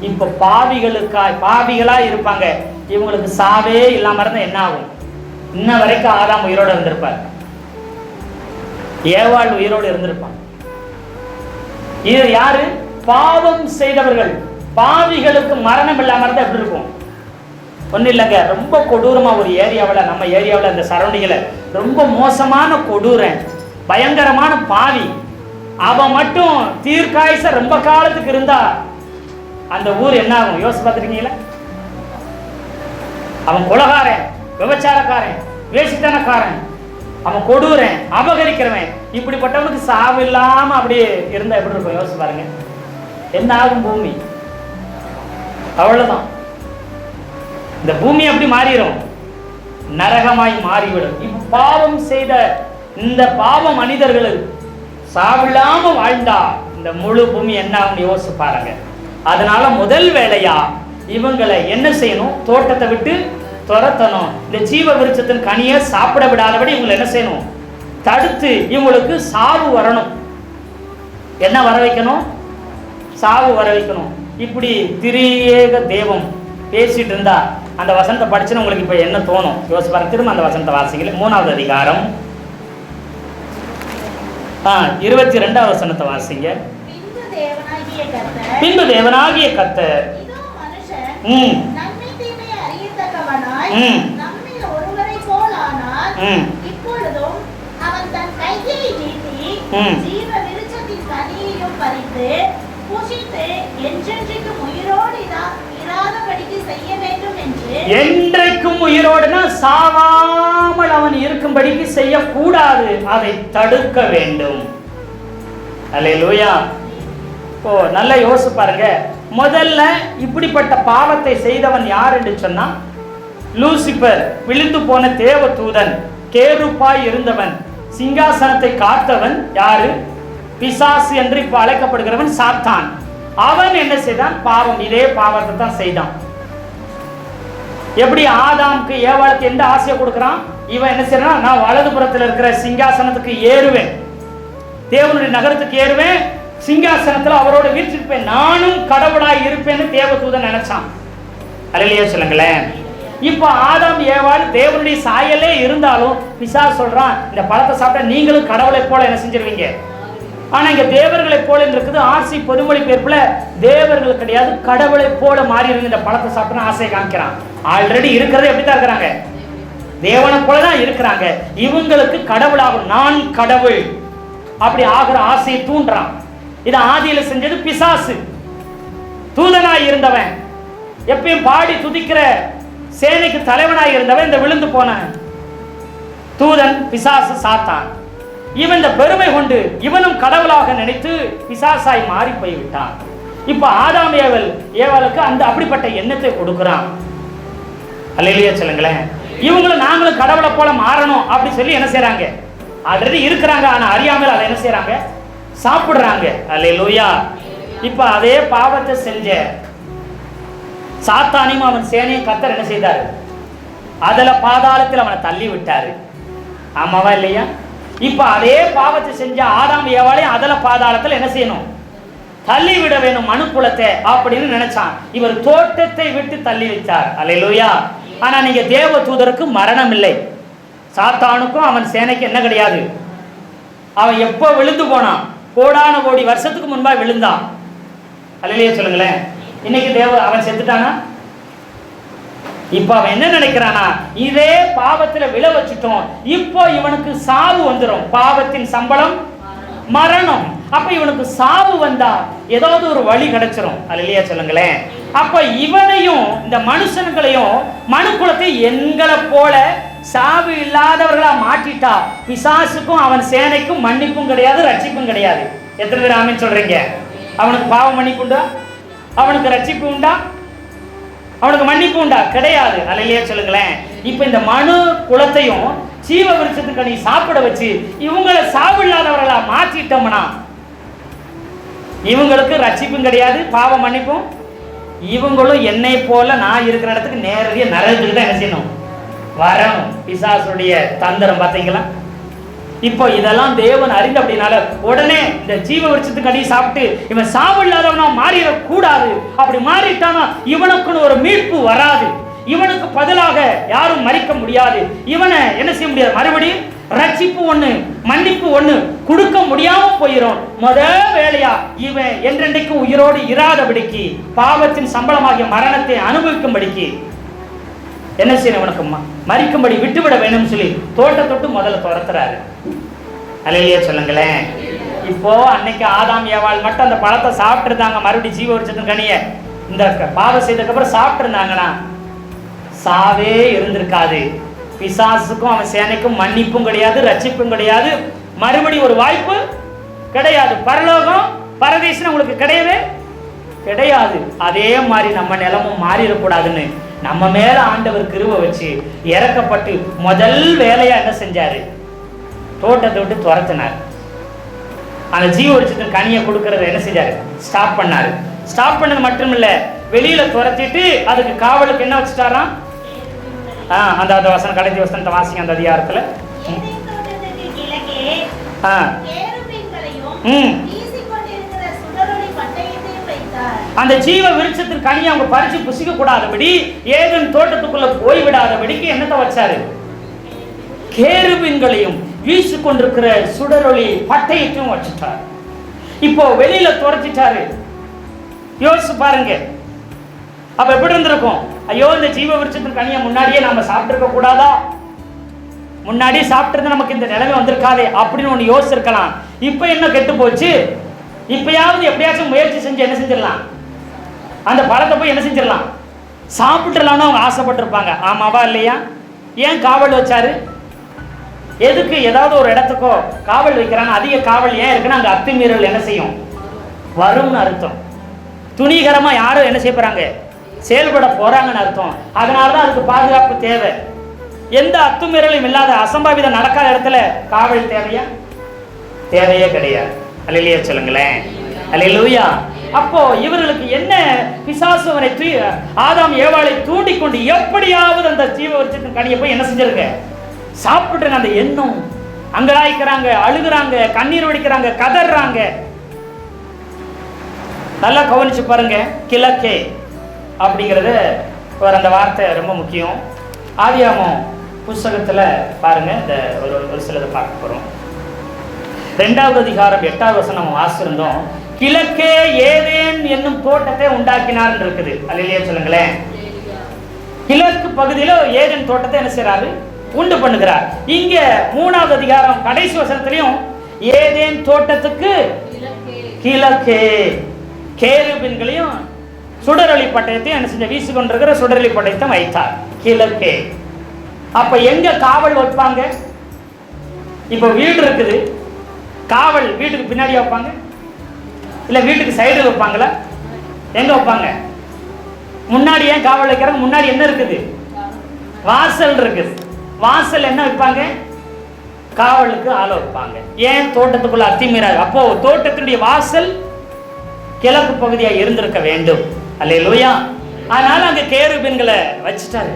Speaker 1: இப்ப பாவிகளா இருப்பாங்க. இவங்களுக்கு சாவே இல்லாம இருந்தா என்ன ஆகும்? இன்ன வரைக்கும் ஆதாம் உயிரோடு இருந்திருப்பார், ஏவாள் உயிரோடு இருந்திருப்பான். இது யாரு? பாவம் செய்தவர்கள். பாவிகளுக்கு மரணம் இல்லாம இருந்தா எப்படி இருக்கும்? ஒன்றும் இல்லைங்க, ரொம்ப கொடூரமா ஒரு ஏரியாவில், நம்ம ஏரியாவில் இந்த சரௌண்டிங்கில் ரொம்ப மோசமான கொடூரன், பயங்கரமான பாவி, அவன் மட்டும் தீர்க்காயச ரொம்ப காலத்துக்கு இருந்தா அந்த ஊர் என்ன ஆகும்? யோசிச்சு பார்த்துருக்கீங்களா? அவன் கொலகாரன், விபச்சாரக்காரன், வேசித்தனக்காரன், அவன் கொடூரன், அபகரிக்கிறவன், இப்படிப்பட்டவனுக்கு சாவு இல்லாம அப்படியே இருந்தா எப்படி இருக்கும்? யோசிச்சு பாருங்க. என்ன ஆகும் பூமி? அவ்வளவுதான், இந்த பூமி அப்படி மாறிடும், நரகமாய் மாறிவிடும். இப்பாவம் செய்த இந்த பாவ மனிதர்கள் சாவில்லாம வாழ்ந்தா இந்த முழு பூமி என்ன ஆகும் யோசிச்சு பாருங்க. அதனால முதல் வேலையா இவங்களை என்ன செய்யணும்? தோட்டத்தை விட்டு துரத்தணும். இந்த ஜீவ விருட்சத்தின் கனியை சாப்பிட விடாதபடி இவங்களை என்ன செய்யணும்? தடுத்து இவங்களுக்கு சாவு வரணும். என்ன வர வைக்கணும்? சாவு வர வைக்கணும். இப்படி திரியேக தேவம் பேசிட்டு இருந்தா அந்த வசனத்தை படிச்சுன்னு உங்களுக்கு இப்ப என்ன தோணும்? யோசிச்சு பாருங்க. திரும்ப அந்த வசனத்தை வாசிக்கல. 3வது அதிகாரம் 22வது வசனத்தை வாசிங்க. பின்பு தேவனாகிய கர்த்தர்
Speaker 2: இப்பொழுதும் அவன் தன் கையை நீட்டி ஜீவ விருட்சத்தின் கனியையும் பறித்து புசித்து என்றென்றைக்கும் உயிரோடு இராதபடிக்கு செய்ய வேண்டும் என்று.
Speaker 1: என்றைக்கும் உயிரோடுனா சாவாமல் அவன் இருக்கும்படிக்கு செய்யக்கூடாது, அதை தடுக்க வேண்டும். அல்லேலூயா. ஓ, நல்லா யோசிச்சு பாருங்க. முதல்ல இப்படிப்பட்ட பாவத்தை செய்தவன் யார் என்று சொன்னா லூசிபர், விழுந்து போன தேவ தூதன், கேருப்பாய் இருந்தவன், சிங்காசனத்தை காத்தவன் யாரு? பிசாசு என்று இப்ப அழைக்கப்படுகிறவன் சாத்தான். அவன் என்ன செய்தான்? பாவம், இதே பாவத்தை தான் செய்தான். எப்படி ஆதாமுக்கு ஏவாளுக்கு எந்த ஆசையை கொடுக்கிறான்? இவன் என்ன செய்யறான்? நான் வலதுபுறத்தில் இருக்கிற சிங்காசனத்துக்கு ஏறுவேன், தேவனுடைய நகரத்துக்கு ஏறுவேன், சிங்காசனத்துல அவரோட வீற்றிருப்பேன், நானும் கடவுளாய் இருப்பேன்னு தேவதூதன் நினைச்சான். அல்லேலூயா சொல்லுங்களேன். இப்ப ஆதாம் ஏவாள் தேவனுடைய சாயலே இருந்தாலும் பிசாசு சொல்றான், இந்த பழத்தை சாப்பிட்டா நீங்களும் கடவுளை போல என்ன செஞ்சிருவீங்க. ஆனா இங்க தேவர்களை போல இருக்குது. ஆர்சி பொதுமொழி பேர்ப்புல தேவர்கள் கிடையாது, கடவுளை போல மாறி இருக்கு. இந்த பழத்தை சாப்பிட்டா ஆசையை காமிக்கிறான். ஆல்ரெடி இருக்கிறது எப்படித்தான் இருக்கிறாங்க? தேவனை போலதான் இருக்கிறாங்க. இவங்களுக்கு கடவுளாகும், நான் கடவுள் அப்படி ஆகிற ஆசையை தூண்டுறான். இதை ஆதியில செஞ்சது பிசாசு. தூதனாய் இருந்தவன், எப்பயும் பாடி துதிக்கிற சேனைக்கு தலைவனாய் இருந்தவன் இந்த விழுந்து போன தூதன் பிசாசு சாத்தான். இவன் இந்த பெருமை கொண்டு இவனும் கடவுளாக நினைத்து பிசாசாய் மாறி போய்விட்டான். இப்ப ஆதாம் ஏவாளுக்கு அந்த அப்படிப்பட்ட எண்ணத்தை கொடுக்கிறான். அல்லேலூயா சொல்லுங்களேன். இவங்களும் நாங்களும் கடவுளை போல மாறணும் அப்படி சொல்லி என்ன செய்யறாங்க, ஆல்ரெடி இருக்கிறாங்க, ஆனா அறியாமல் அதை என்ன செய்யறாங்க, சாப்பிடுறாங்க. அல்லேலூயா. இப்ப அதே பாவத்தை செஞ்ச சாத்தானையும் அவன் சேனையும் கர்த்தர் என்ன செய்தாரு, அதுல பாதாளத்தில் அவனை தள்ளி விட்டாரு. ஆமாவா இல்லையா? இப்ப அதே பாவத்தை செஞ்ச ஆதாம் ஏவாளையும் அதுல பாதாளத்தில் என்ன செய்யணும், தள்ளி விட வேணும் மனு குலத்தை அப்படின்னு நினைச்சான். இவர் தோட்டத்தை விட்டு தள்ளி வைத்தார். அல்லேலூயா. ஆனா நீங்க தேவ தூதருக்கு மரணம் இல்லை, சாத்தானுக்கும் அவன் சேனைக்கு என்ன கிடையாது. அவன் எப்போ விழுந்து போனான், கோடான கோடி வருஷத்துக்கு முன்பா விழுந்தான். அல்லேலூயா சொல்லுங்களேன். இன்னைக்கு அவன் செத்துட்டானா? இப்ப அவன் என்ன நினைக்கிறானா, இதே பாவத்துல விழ வச்சுட்டோம், இப்போ இவனுக்கு சாவு வந்துடும். பாவத்தின் சம்பளம் மரணம். அப்ப இவனுக்கு சாவு வந்தா ஏதாவது ஒரு வழி கிடைச்சிரும். அல்லேலூயா சொல்லுங்களேன். அப்ப இவனையும் இந்த மனுஷன்களையும் மனுக்குலத்தை எங்களை போல சாவு இல்லாதவர்களா மாற்றிட்டா பிசாசுக்கும் அவன் சேனைக்கும் மன்னிப்பும் கிடையாது, ரட்சிப்பும் கிடையாது. எத்தனை பேர் ஆமென் சொல்றீங்க? அவனுக்கு பாவம் மன்னிப்பு உண்டா? அவனுக்கு ரட்சிப்பு உண்டா? அவனுக்கு மன்னிப்பு உண்டா? கிடையாது. அல்லேலூயா சொல்லுங்களேன். இப்ப இந்த மனு குலத்தையும் ஜீவ விருட்சத்துக்கு நீ சாப்பிட வச்சு இவங்களை சாவு இல்லாதவர்களா மாற்றிட்டோம்னா இவங்களுக்கு ரட்சிப்பும் கிடையாது, பாவ மன்னிப்பும். இவங்களும் என்னை போல நான் இருக்கிற இடத்துக்கு நேரடியா நரகத்துக்கு தான் என்ன செய்யணும், வரணும். பிசாசுடைய தந்திரம் பார்த்தீங்களா? இப்போ இதெல்லாம் தேவன் அறிந்த அப்படினால உடனே இந்த ஜீவ விருட்சத்துக்கு அடி சாப்பிட்டு இவன் சாவு இல்லாதவனா மாறிடக்கூடாது. அப்படி மாறிட்டானா இவனுக்குன்னு ஒரு மீட்பு வராது, இவனுக்கு பதிலாக யாரும் மறிக்க முடியாது, இவனை என்ன செய்ய முடியாது, மறுபடியும் ரட்சிப்பு ஒண்ணு மன்னிப்பு ஒண்ணு கொடுக்க முடியாம போயிடும். வேலையா இவன் என்றென்றைக்கும் உயிரோடு இராதபடிக்கு பாவத்தின் சம்பளமாகிய மரணத்தை அனுபவிக்கும்படிக்கு என்ன செய்யணும், உனக்கு மறிக்கும்படி விட்டுவிட வேணும்னு சொல்லி தொட்டு முதல்ல துரத்துறாரு. அல்லேலூயா சொல்லுங்களேன். இப்போ அன்னைக்கு ஆதாம் ஏவாள் மட்டும் அந்த பழத்தை சாப்பிட்டு இருந்தாங்க, மறுபடியும் ஜீவ விருட்சத்தின் கனியை இந்த பாவம் செய்ததுக்கு அப்புறம் சாப்பிட்டு இருந்தாங்கன்னா சாவே இருந்திருக்காது. பிசாசுக்கும் அவன் சேனைக்கும் மன்னிப்பும் கிடையாது, ரட்சிப்பும் கிடையாது, மறுபடியும் ஒரு வாய்ப்பு கிடையாது. பரலோகம் பரதேசம் உங்களுக்கு கிடையவே கிடையாது. அதே மாதிரி நம்ம நிலமும் மாறிடக்கூடாதுன்னு நம்ம மேல ஆண்டவர் கிருபை வச்சு இறக்கப்பட்டு முதல் வேலையா என்ன செஞ்சாரு, தோட்டத்தை விட்டு துரத்தினார். அந்த ஜீவ விருட்சத்தின் கனியை கொடுக்கறத என்ன செஞ்சாரு, ஸ்டாப் பண்ணாரு. ஸ்டாப் பண்ணது மட்டும் இல்ல, வெளியில துரத்திட்டு அதுக்கு காவலுக்கு என்ன வச்சுட்டாராம், அந்த வசனம் கடைசி வசனத்தை வாசிங்க அந்த அதிகாரத்துல. அந்த ஜீவ விருட்சத்தின் கனியை அவங்க பறிச்சு புசிக்க கூடாதபடி, ஏதேன் தோட்டத்துக்குள்ள போய்விடாதபடிக்கு என்னத்தை வச்சாரு, கேருபீன்களையும் வீசிக்கொண்டிருக்கிற சுடரொளி பட்டயத்தையும் வச்சுட்டார். இப்போ வெளியில துரத்திட்டாரு. யோசிச்சு பாருங்க, அப்ப எப்படி இருந்திருக்கும்? ஐயோ, இந்த ஜீவ விருட்சத்தின் கனியை முன்னாடியே நாம சாப்பிட்டு கூடாதா, முன்னாடியே சாப்பிட்டு நமக்கு இந்த நிலைமை வந்திருக்காதே அப்படின்னு ஒண்ணு யோசிச்சிருக்கலாம். இப்ப என்ன கெட்டு போச்சு, இப்பயாவது எப்படியாச்சும் முயற்சி செஞ்சு என்ன செஞ்சிடலாம், அந்த பழத்தை போய் என்ன செஞ்சிடலாம், சாப்பிட்டுலான்னு அவங்க ஆசைப்பட்டிருப்பாங்க. ஆமாவா இல்லையா? ஏன் காவல் வச்சாரு? எதுக்கு? ஏதாவது ஒரு இடத்துக்கோ காவல் வைக்கிறாங்க. அதிக காவல் ஏன் இருக்குன்னா அங்க அத்துமீறல் என்ன செய்யும், வரும்னு அர்த்தம். துணிகரமா யாரும் என்ன செய்ய போறாங்க, செயல்பட போறாங்கன்னு அர்த்தம். அதனாலதான் அதுக்கு பாதுகாப்பு தேவை. எந்த அத்துமீறலும் இல்லாத அசம்பாவிதம் நடக்காத இடத்துல காவல் தேவையா? தேவையே கிடையாது. அல்லேலூயா சொல்லுங்களேன். அல்லேலூயா. அப்போ இவர்களுக்கு என்ன, பிசாசுவனை ஆதாம் ஏவாளை தூண்டிக்கொண்டு எப்படியாவது அந்த ஜீவ விருட்சத்தின் கனியை போய் என்ன செஞ்சிருங்க, சாப்பிட்டுருங்க. அந்த எண்ணம் அங்கலாய்க்கிறாங்க, அழுகுறாங்க, கண்ணீர் வடிக்கிறாங்க, கதறாங்க. நல்லா கவனிச்சு பாருங்க. கிழக்கே அப்படிங்கிறது அந்த வார்த்தை ரொம்ப முக்கியம். ஆதியாகமம் புஸ்தகத்துல பாருங்க, இந்த ஒரு சிலதை பார்க்க போறோம். 2வது அதிகாரம் 8வது வசனம் நம்ம வாசிச்சிருந்தோம். கிழக்கே ஏதேன் என்னும் தோட்டத்தை உண்டாக்கினார் இருக்குது. அல்லேலூயா சொல்லுங்களேன். கிழக்கு பகுதியில ஏதேன் தோட்டத்தை என்ன செய்யறாரு, உண்டு பண்ணுகிறார். இங்க 3வது அதிகாரம் கடைசி வசனத்திலையும் ஏதேன் தோட்டத்துக்கு கிழக்கே. கேருபீன்களையும் சுடரொளி பட்டயத்தையும் என்ன செஞ்ச, வீசி கொண்டிருக்கிற சுடரொளி பட்டயத்தை வைத்தார் கிழக்கே. அப்ப எங்க காவல் வைப்பாங்க? இப்ப வீடு இருக்குது, காவல் வீட்டுக்கு பின்னாடி வைப்பாங்க இல்ல வீட்டுக்கு சைடு வைப்பாங்களா? எங்க வைப்பாங்க? முன்னாடி. ஏன் காவல் வைக்கிறாங்க? முன்னாடி என்ன இருக்குது? வாசல் இருக்குது. வாசல் என்ன வைப்பாங்க? காவலுக்கு ஆள வைப்பாங்க. ஏன்? தோட்டத்துக்குள்ள அத்துமீறாது. அப்போ தோட்டத்தினுடைய வாசல் கிழக்கு பகுதியா இருந்திருக்க வேண்டும். அல்லேலூயா. அதனால அங்க கேருபீன்களை வச்சுட்டாரு.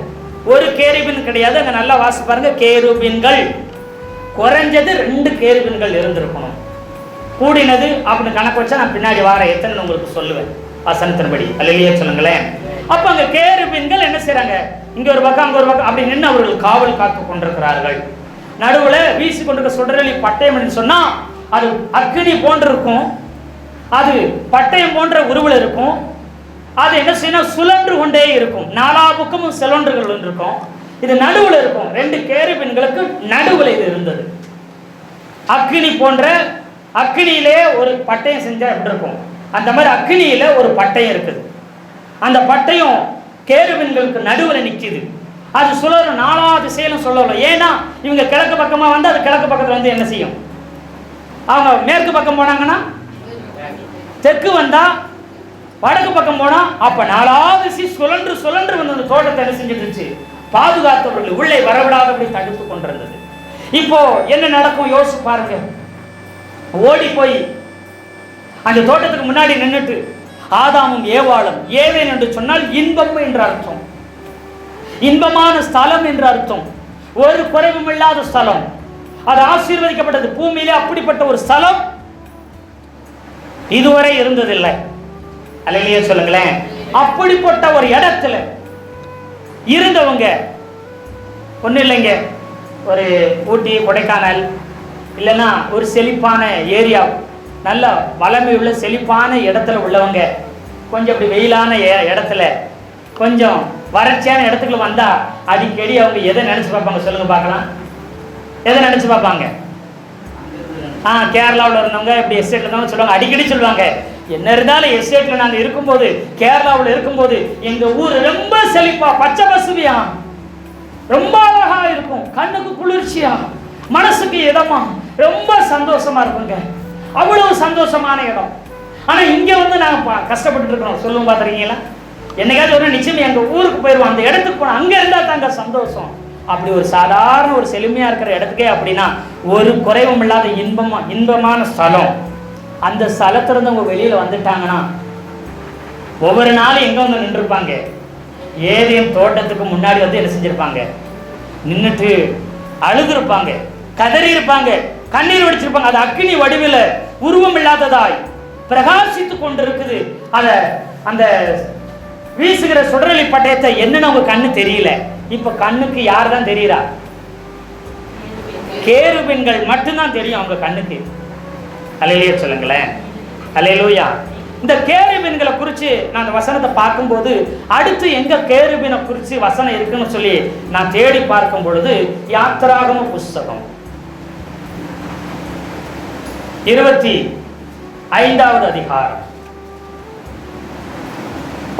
Speaker 1: ஒரு கேருபீன் கிடையாது, அங்க நல்லா வாசி பாருங்க. கேருபீன்கள் குறைஞ்சது 2 கேருபீன்கள் இருந்திருக்கணும். கூடினது அப்படின்னு கணக்கு வச்சா நான் பின்னாடி வார எத்தனை உங்களுக்கு சொல்லுவேன் வசனத்தின்படி. அல்லேலூயா சொல்லுங்களேன். அப்ப அங்க கேருபீன்கள் என்ன செய்றாங்க? இங்க ஒரு பக்கம் அங்க ஒரு பக்கம் அப்படி நின்று அவர்கள் காவல் காத்து கொண்டிருக்கிறார்கள். நடுவுல வீசி கொண்டிருக்க சுடரொளி பட்டயம் சொன்னா அது அக்கினி போன்று இருக்கும், அது பட்டயம் போன்ற உருவில் இருக்கும். அது என்ன செய்யணும்? சுழன்று கொண்டே இருக்கும். 4 பக்கமும் சுழன்றுகள் இருக்கும். இது நடுவில் இருக்கும். 2 கேருபீன்களுக்கு நடுவில் இது இருந்தது. அக்கினி போன்ற, அக்கினியிலே ஒரு பட்டயம் செஞ்சா எப்படி இருக்கும், அந்த மாதிரி அக்கினியில ஒரு பட்டயம் இருக்குது. அந்த பட்டயம் கேருபீன்களுக்கு நடுவில் நிக்குது. அது சுழலும். 4 திசையிலும் சொல்லலாம். ஏன்னா இவங்க கிழக்கு பக்கமா வந்து அது கிழக்கு பக்கத்துல வந்து என்ன செய்யும்? அவங்க மேற்கு பக்கம் போனாங்கன்னா தெற்கு வந்தா வடக்கு பக்கம் போனா அப்ப 4 திசை சுழன்று சுழன்று வந்து அந்த தோட்டத்தை என்ன செஞ்சிருச்சு? பாதுகாத்தவர்கள் உள்ளே வரவிடாதபடி தடுத்து கொண்டிருந்தது. இப்போ என்ன நடக்கும் யோசிச்சு பாருங்க. ஓடி போய் அந்த தோட்டத்துக்கு முன்னாடி நின்றுட்டு ஆதாமும் ஏவாளும், ஏவேன் என்று சொன்னால் இன்பம் என்ற அர்த்தம், இன்பமான ஸ்தலம் என்ற அர்த்தம், ஒரு குறைவும் இல்லாத ஸ்தலம், அது ஆசீர்வதிக்கப்பட்டது. பூமியிலே அப்படிப்பட்ட ஒரு ஸ்தலம் இதுவரை இருந்ததில்லை. அல்லேலூயா சொல்லுங்களேன். அப்படிப்பட்ட ஒரு இடத்துல இருந்தவங்க ஒன்றும் இல்லைங்க, ஒரு ஊட்டி கொடைக்கானல் இல்லைன்னா ஒரு செழிப்பான ஏரியா, நல்ல வளமை உள்ள செழிப்பான இடத்துல உள்ளவங்க கொஞ்சம் அப்படி வெயிலான இடத்துல கொஞ்சம் வறட்சியான இடத்துக்குள்ள வந்தா அடிக்கடி அவங்க எதை நினைச்சு பார்ப்பாங்க சொல்லுங்க பார்க்கலாம்? எதை நினைச்சு பார்ப்பாங்க? கேரளாவில் இருந்தவங்க இப்படி எஸ்டேட்ல இருந்தவங்க சொல்லுவாங்க, அடிக்கடி சொல்லுவாங்க, என்ன இருந்தாலும் எஸ்டேட்ல நாங்கள் இருக்கும்போது, கேரளாவில் இருக்கும்போது எங்க ஊர் ரொம்ப செழிப்பா பச்சை பசுமையா ரொம்ப அழகா இருக்கும், கண்ணுக்கு குளிர்ச்சியா, மனசுக்கு இதமா, ரொம்ப சந்தோஷமா இருக்குங்க, அவ்வளவு சந்தோஷமான இடம். ஆனா இங்க வந்து நாங்க கஷ்டப்பட்டு இருக்கிறோம். சொல்லுவோம் பார்த்துருக்கீங்களா? என்னைக்காவது ஒரு நிச்சயம் எங்க ஊருக்கு போயிடுவோம், அந்த இடத்துக்கு போனோம், அங்க இருந்தா தாங்க சந்தோஷம். அப்படி ஒரு சாதாரண ஒரு செழுமையா இருக்கிற இடத்துக்கே அப்படின்னா ஒரு குறைவும் இல்லாத இன்பமான ஸ்தலம். அந்த ஸ்தலத்திலிருந்து அவங்க வெளியில வந்துட்டாங்கன்னா ஒவ்வொரு நாளும் எங்க வந்து நின்றுருப்பாங்க? ஏதேன் தோட்டத்துக்கு முன்னாடி வந்து என்ன செஞ்சிருப்பாங்க? நின்றுட்டு அழுதுருப்பாங்க, கதறி இருப்பாங்க, கண்ணீர் வடிச்சிருப்பாங்க. அது அக்கினி வடிவில் உருவம் இல்லாததாய் பிரகாசித்து கொண்டு இருக்குது. அத அந்த வீசுகிற சுடரொளி பட்டயத்தை என்னன்னு அவங்க கண்ணு தெரியல. இப்ப கண்ணுக்கு யார் தான் தெரியுறா? கேருபீன்கள் மட்டும்தான் தெரியும் அவங்க கண்ணுக்கு. அல்லேலூயா சொல்லுங்களேன். அல்லேலூயா. இந்த கேருபீன்களை குறித்து நான் அந்த வசனத்தை பார்க்கும்போது அடுத்து எங்க கேருபீனை குறித்து வசனம் இருக்குன்னு சொல்லி நான் தேடி பார்க்கும் பொழுது யாத்திராகம புஸ்தகம் 25வது அதிகாரம்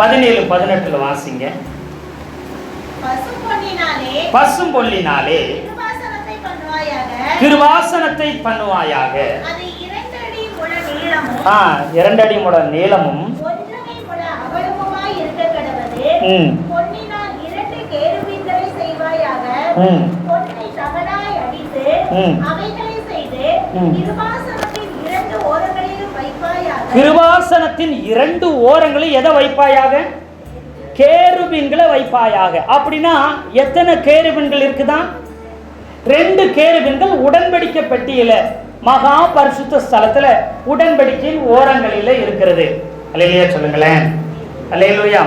Speaker 1: 17-18 வாசிங்க. பசும் பொன்னினாலே கிருபாசனத்தை பண்ணுவாயாக. 2 அடி முழ நீளமும் 1 முழ அகலமுமாய் இருக்க கடவது. பொன்னினால் 2 கேருபீன்களை செய்வாயாக. பொன்னை தகடாய் அடித்து அவைகளை செய்து கிருபாசனத்தின் 2 ஓரங்களிலும் வைப்பாயாக. கிருபாசனத்தின் 2 ஓரங்களில் எதை வைப்பாயாக? கேருபீன்களை வைப்பாயாக. அப்படின்னா எத்தனை கேருபீன்கள் இருக்குதான்? 2 கேருபீன்கள் உடன்படிக்கை பெட்டியில மகா பரிசுத்த ஸ்தலத்துல உடன்படிக்கையின் ஓரங்களில இருக்கிறது. அல்லேலூயா சொல்லுங்களேன். அல்லேலூயா.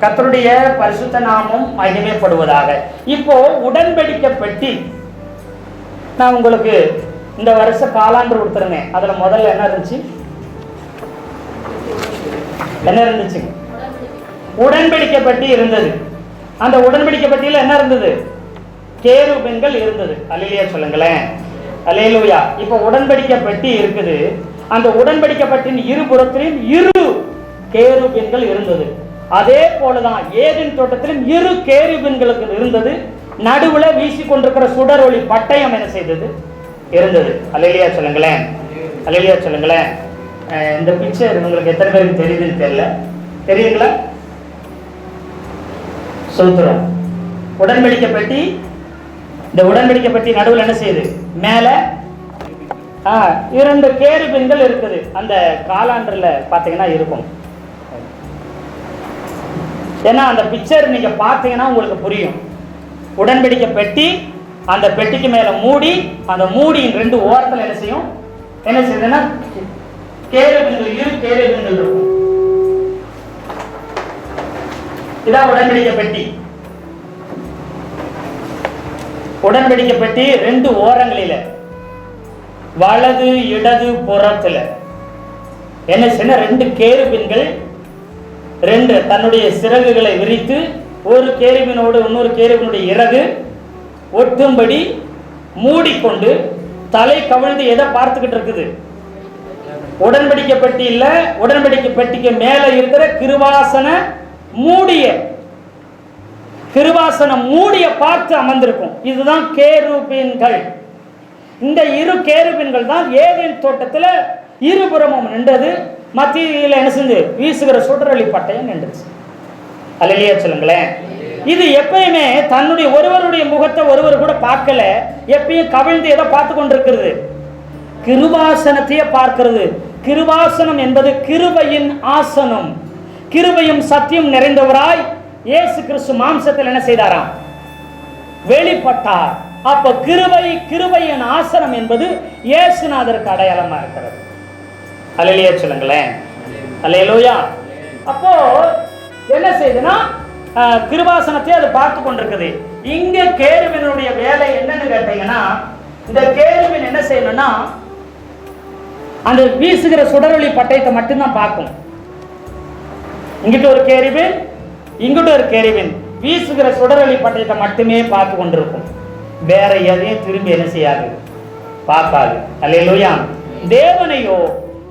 Speaker 1: கர்த்தருடைய பரிசுத்த நாமம் மகிமைப்படுவதாக. இப்போ உடன்படிக்கை பெட்டி நான் உங்களுக்கு இந்த வருஷ காலாண்டு கொடுத்துருந்தேன். அதுல முதல்ல என்ன இருந்துச்சு? என்ன இருந்துச்சு? உடன்படிக்கை பெட்டி இருந்தது. அந்த உடன்படிக்கை பெட்டியில என்ன இருந்தது? கேருபீன்கள் இருந்தது. அல்லேலூயா சொல்லுங்களேன். அல்லேலூயா. இப்ப உடன்படிக்கை பெட்டி இருக்குது. அந்த உடன்படிக்கை பெட்டியின் இருபுறத்திலும் இரு கேருபீன்கள் இருந்தது. அதே போலதான் ஏதேன் தோட்டத்திலும் இரு கேருபீன்களுக்கு இருந்தது. நடுவுல வீசி கொண்டிருக்கிற சுடர் ஒளி பட்டயம் என்ன செய்தது இருந்தது. அல்லேலூயா சொல்லுங்களேன், அல்லேலூயா சொல்லுங்களேன். இந்த பிக்சர் உங்களுக்கு எத்தனை பேருக்கு தெரியுதுன்னு தெரியல, தெரியுங்களா? சூத்திரம். உடன்படிக்கை பெட்டி, இந்த உடன்படிக்கை பெட்டி நடுவில் என்ன செய்யுது? மேல இரண்டு கேருபீன்கள் இருக்குது. அந்த காலாண்டர்ல பாத்தீங்கன்னா இருக்கும். ஏன்னா அந்த பிக்சர் நீங்க பாத்தீங்கன்னா உங்களுக்கு புரியும். உடன்படிக்கை பெட்டி, அந்த பெட்டிக்கு மேல மூடி, அந்த மூடியின் ரெண்டு ஓரத்தில் என்ன செய்யும்? என்ன செய்யுதுன்னா கேருபீன்கள், இரு கேருபீன்கள் இருக்கும். இதான் உடன்படிக்கை பெட்டி. உடன்படிக்கை பெட்டி ரெண்டு ஓரங்களில, வலது இடது புறத்துல என்ன செய்ய, ரெண்டு கேருபீன்கள் ரெண்டு தன்னுடைய சிறகுகளை விரித்து ஒரு கேருபீனோடு இன்னொரு கேருபீனுடைய இறகு ஒட்டும்படி மூடிக்கொண்டு தலை கவிழ்ந்து எதை பார்த்துக்கிட்டு இருக்குது? உடன்படிக்கை பெட்டி இல்ல, உடன்படிக்கை பெட்டிக்கு மேல இருக்கிற கிருபாசன மூடிய பார்த்து அமர்ந்திருக்கும். இதுதான் கேருபீன்கள். இந்த இரு கேருபீன்கள் தான் ஏதேன் தோட்டத்துல இருபுறமும் நின்றது. மத்தியில என்ன செஞ்சு வீசுகிற சுடரொளி பட்டயம் நின்றுச்சு. அல்லேலூயா சொல்லுங்களேன். இது எப்பயுமே தன்னுடைய ஒருவருடைய முகத்தை ஒருவர் கூட பார்க்கல, எப்பயும் கவிழ்ந்து எதை பார்த்து கொண்டிருக்கிறது? கிருபாசனத்தையே பார்க்கிறது. கிருபாசனம் என்பது கிருபையின் ஆசனம். கிருபையும் சத்தியம் நிறைந்தவராய் இயேசு கிறிஸ்து மாம்சத்தில் என்ன செய்தாராம்? வெளிப்பட்டார். அப்ப கிருபையின் ஆசனம் என்பது இயேசுநாதருக்கு அடையாளமா இருக்கிறது. அல்லேலூயா சொல்லுங்களேன், அல்லேலூயா. அப்போ என்ன செய்யுதுன்னா கிருபாசனத்தை அது பார்த்து கொண்டிருக்குது. இங்க கேருபீனுடைய வேலை என்னன்னு கேட்டீங்கன்னா, இந்த கேருபீன் என்ன செய்யணும்னா அந்த வீசுகிற சுடரொளி பட்டயத்தை மட்டும்தான் பார்க்கும். இங்கிட்ட ஒரு கேருபீன், இங்கிட்ட ஒரு கேருபீன் வீசுகிற சுடரொளி பட்டயத்தை மட்டுமே பார்த்து கொண்டிருக்கும். வேற எதையும் திரும்பி என்ன செய்யாது? பார்க்காது. அல்லேலூயா. தேவனையோ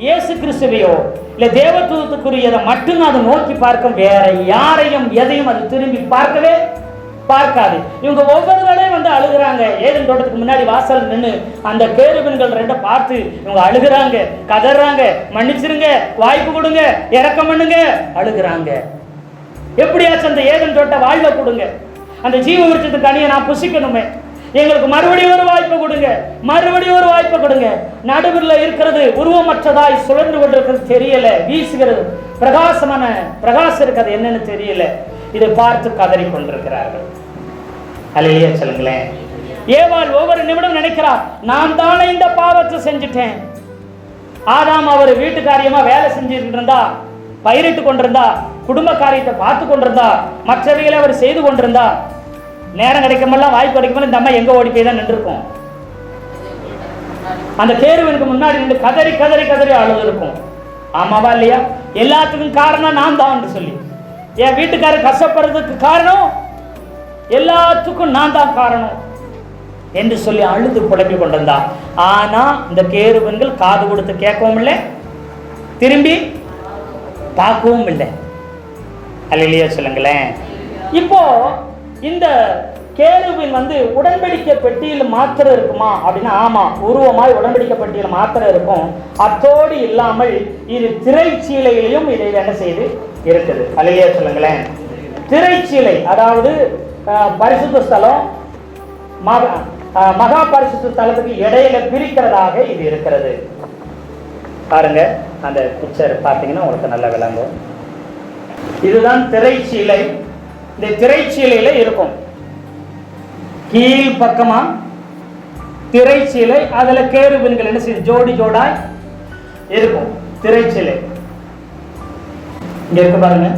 Speaker 1: இயேசு கிறிஸ்துவையோ இல்ல தேவத்துவத்துக்குரியதை மட்டும்தான் அதை நோக்கி பார்க்கும். வேற யாரையும் எதையும் அது திரும்பி பார்க்கவே பார்க்காது. இவங்க ஒவ்வொரு தடையும் வந்து அழுகுறாங்க. ஏதேன் தோட்டத்துக்கு முன்னாடி வாசல் நின்று அந்த கேருபீன்கள் ரெண்ட பார்த்து இவங்க அழுகுறாங்க, கதறாங்க, மன்னிச்சிருங்க, வாய்ப்பு கொடுங்க, இரக்கம் பண்ணுங்க, அழுகுறாங்க. எப்படியாச்சும் அந்த ஏதேன் தோட்ட வாழ்ல கொடுங்க, அந்த ஜீவ விருட்சத்து கனியை நான் புசிக்கணுமே, எங்களுக்கு மறுபடியும் ஒரு வாய்ப்பை கொடுங்க, மறுபடியும் ஒரு வாய்ப்பை கொடுங்க. நடுவில் இருக்கிறது உருவமற்றதாய் சுழன்று கொண்டிருக்கிறது தெரியல, வீசுகிறது பிரகாசம் இருக்கிறது என்னன்னு தெரியல. இதை பார்த்து கதறி கொண்டிருக்கிறார்கள். அல்லேலூயா சொல்லுங்களேன். ஏவாள் ஒவ்வொரு நிமிடம் நினைக்கிறார், நான் தானே இந்த பாவத்தை செஞ்சுட்டேன். ஆதாம் அவர் வீட்டு காரியமா வேலை செஞ்சுட்டு இருந்தா, பயிரிட்டு கொண்டிருந்தா, குடும்ப காரியத்தை பார்த்து கொண்டிருந்தா, மற்றவைகளை அவர் செய்து கொண்டிருந்தா, நேரம் கிடைக்குமெல்லாம் வாய்ப்பு கிடைக்கும்போது இந்த அம்மா எங்க ஓடி போய் தான் நின்றுருக்கும். அந்த கேருவனுக்கு முன்னாடி நின்று கதறி கதறி கதறி அழுது இருக்கும். ஆமாவா இல்லையா? எல்லாத்துக்கும் காரணம் நான் தான் என்று சொல்லி, என் வீட்டுக்காரர் கஷ்டப்படுறதுக்கு காரணம் எல்லாத்துக்கும் நான் தான் காரணம் என்று சொல்லி அழுது புலம்பி கொண்டிருந்தா. ஆனா இந்த கேருபீன்கள் காது கொடுத்து கேட்கவும் இல்லை, திரும்பி பார்க்கவும் இல்லை. அல்லேலூயா சொல்லுங்களேன். இப்போ இந்த கேருபீன் வந்து உடன்படிக்கை பெட்டியில் மாத்திரம் இருக்குமா அப்படின்னா, ஆமா, உருவமாய் உடன்படிக்கை பெட்டியில் மாத்திரம் இருக்கும். அத்தோடு இல்லாமல் இது திரைச்சீலையிலையும் இதை என்ன செய்து இருக்குது. அல்லேலூயா சொல்லுங்களேன். திரைச்சீலை அதாவது பரிசுத்த ஸ்தலம் மகா பரிசுத்த ஸ்தலத்துக்கு இடையில பிரிக்கிறதாக இது இருக்கிறது. பாருங்க, அந்த பிக்சர் பார்த்தீங்கன்னா உங்களுக்கு நல்ல விளங்கும். இதுதான் திரைச்சீலை. இந்த திரைச்சீலையில இருக்கும் கீழ் பக்கமா திரைச்சீலை, அதுல கேருபீன்கள் என்ன செய்யும்? ஜோடி ஜோடாய் இருக்கும் திரைச்சீலை. இங்க இருக்கு பாருங்க,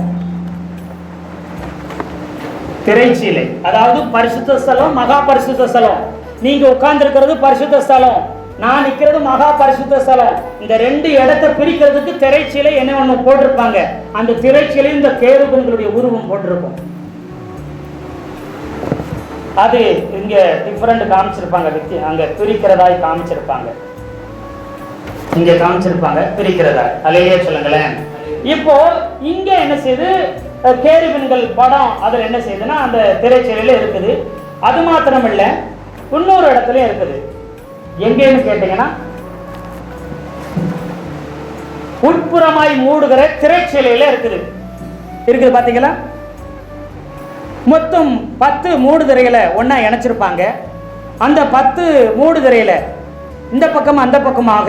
Speaker 1: திரைச்சீலை அதாவது பரிசுத்த ஸ்தலம், மகா பரிசுத்த ஸ்தலம். நீங்க உட்கார்ந்து இருக்கிறது பரிசுத்த ஸ்தலம், நான் நிக்கிறது மகா பரிசுத்த ஸ்தலம். இந்த ரெண்டு இடத்தை பிரிக்கிறதுக்கு திரைச்சீலை என்ன ஒண்ணு போட்டிருப்பாங்க. அந்த திரைச்சீலை இந்த கேருபீன்களுடைய உருவம் போட்டிருக்கும். அது இங்க டிஃபரெண்ட் காமிச்சிருப்பாங்க, அங்க பிரிக்கிறதாய் காமிச்சிருப்பாங்க, இங்க காமிச்சிருப்பாங்க பிரிக்கிறதா. அல்லேலூயா சொல்லுங்களேன். இப்போ இங்க என்ன செய்யுது, கேருபீன்கள் படம் அதுல என்ன செய்யுதுன்னா அந்த திரைச்சீலையில இருக்குது. அது மாத்திரம் இல்ல, இன்னொரு இடத்துலயும் இருக்குது. எங்கேன்னு கேட்டீங்கன்னா உட்புறமாய் மூடுகிற திரைச்சீலையில இருக்குது பாத்தீங்களா? மொத்தம் 10 மூடுதிரைகளை ஒன்னா இணைச்சிருப்பாங்க. அந்த 10 மூடுதிரையில இந்த பக்கம் அந்த பக்கமாக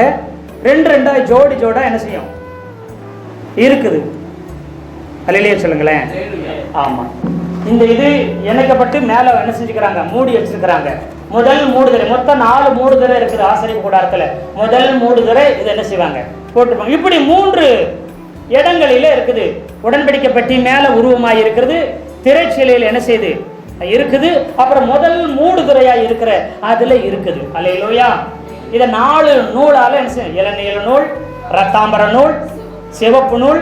Speaker 1: 2 ஜோடி ஜோடா என்ன செய்யும் இருக்குது. அல்லேலூயா சொல்லுங்களேன். ஆமா, இந்த இது இணைக்கப்பட்டு மேல என்ன செஞ்சுக்கிறாங்க, மூடி வச்சிருக்கிறாங்க. முதல் மூடுதிரை, மொத்தம் 4 மூடுதிரை இருக்குது ஆசரிப்பு கூடாரத்துல. முதல் மூடுதிரை இது என்ன செய்வாங்க, போட்டுருப்பாங்க. இப்படி 3 இடங்களில இருக்குது. உடன்படிக்கை பெட்டி மேல உருவமாய் இருக்கிறது, திரைச்சீலையில் என்ன செய்யுது இருக்குது, அப்புறம் முதல் மூடுதிரையா இருக்கிற அதுல இருக்குது. அல்லேலூயா. இதை 4 நூலால என்ன செய்யும், இளநீல நூல், ரத்தாம்பர நூல், சிவப்பு நூல்,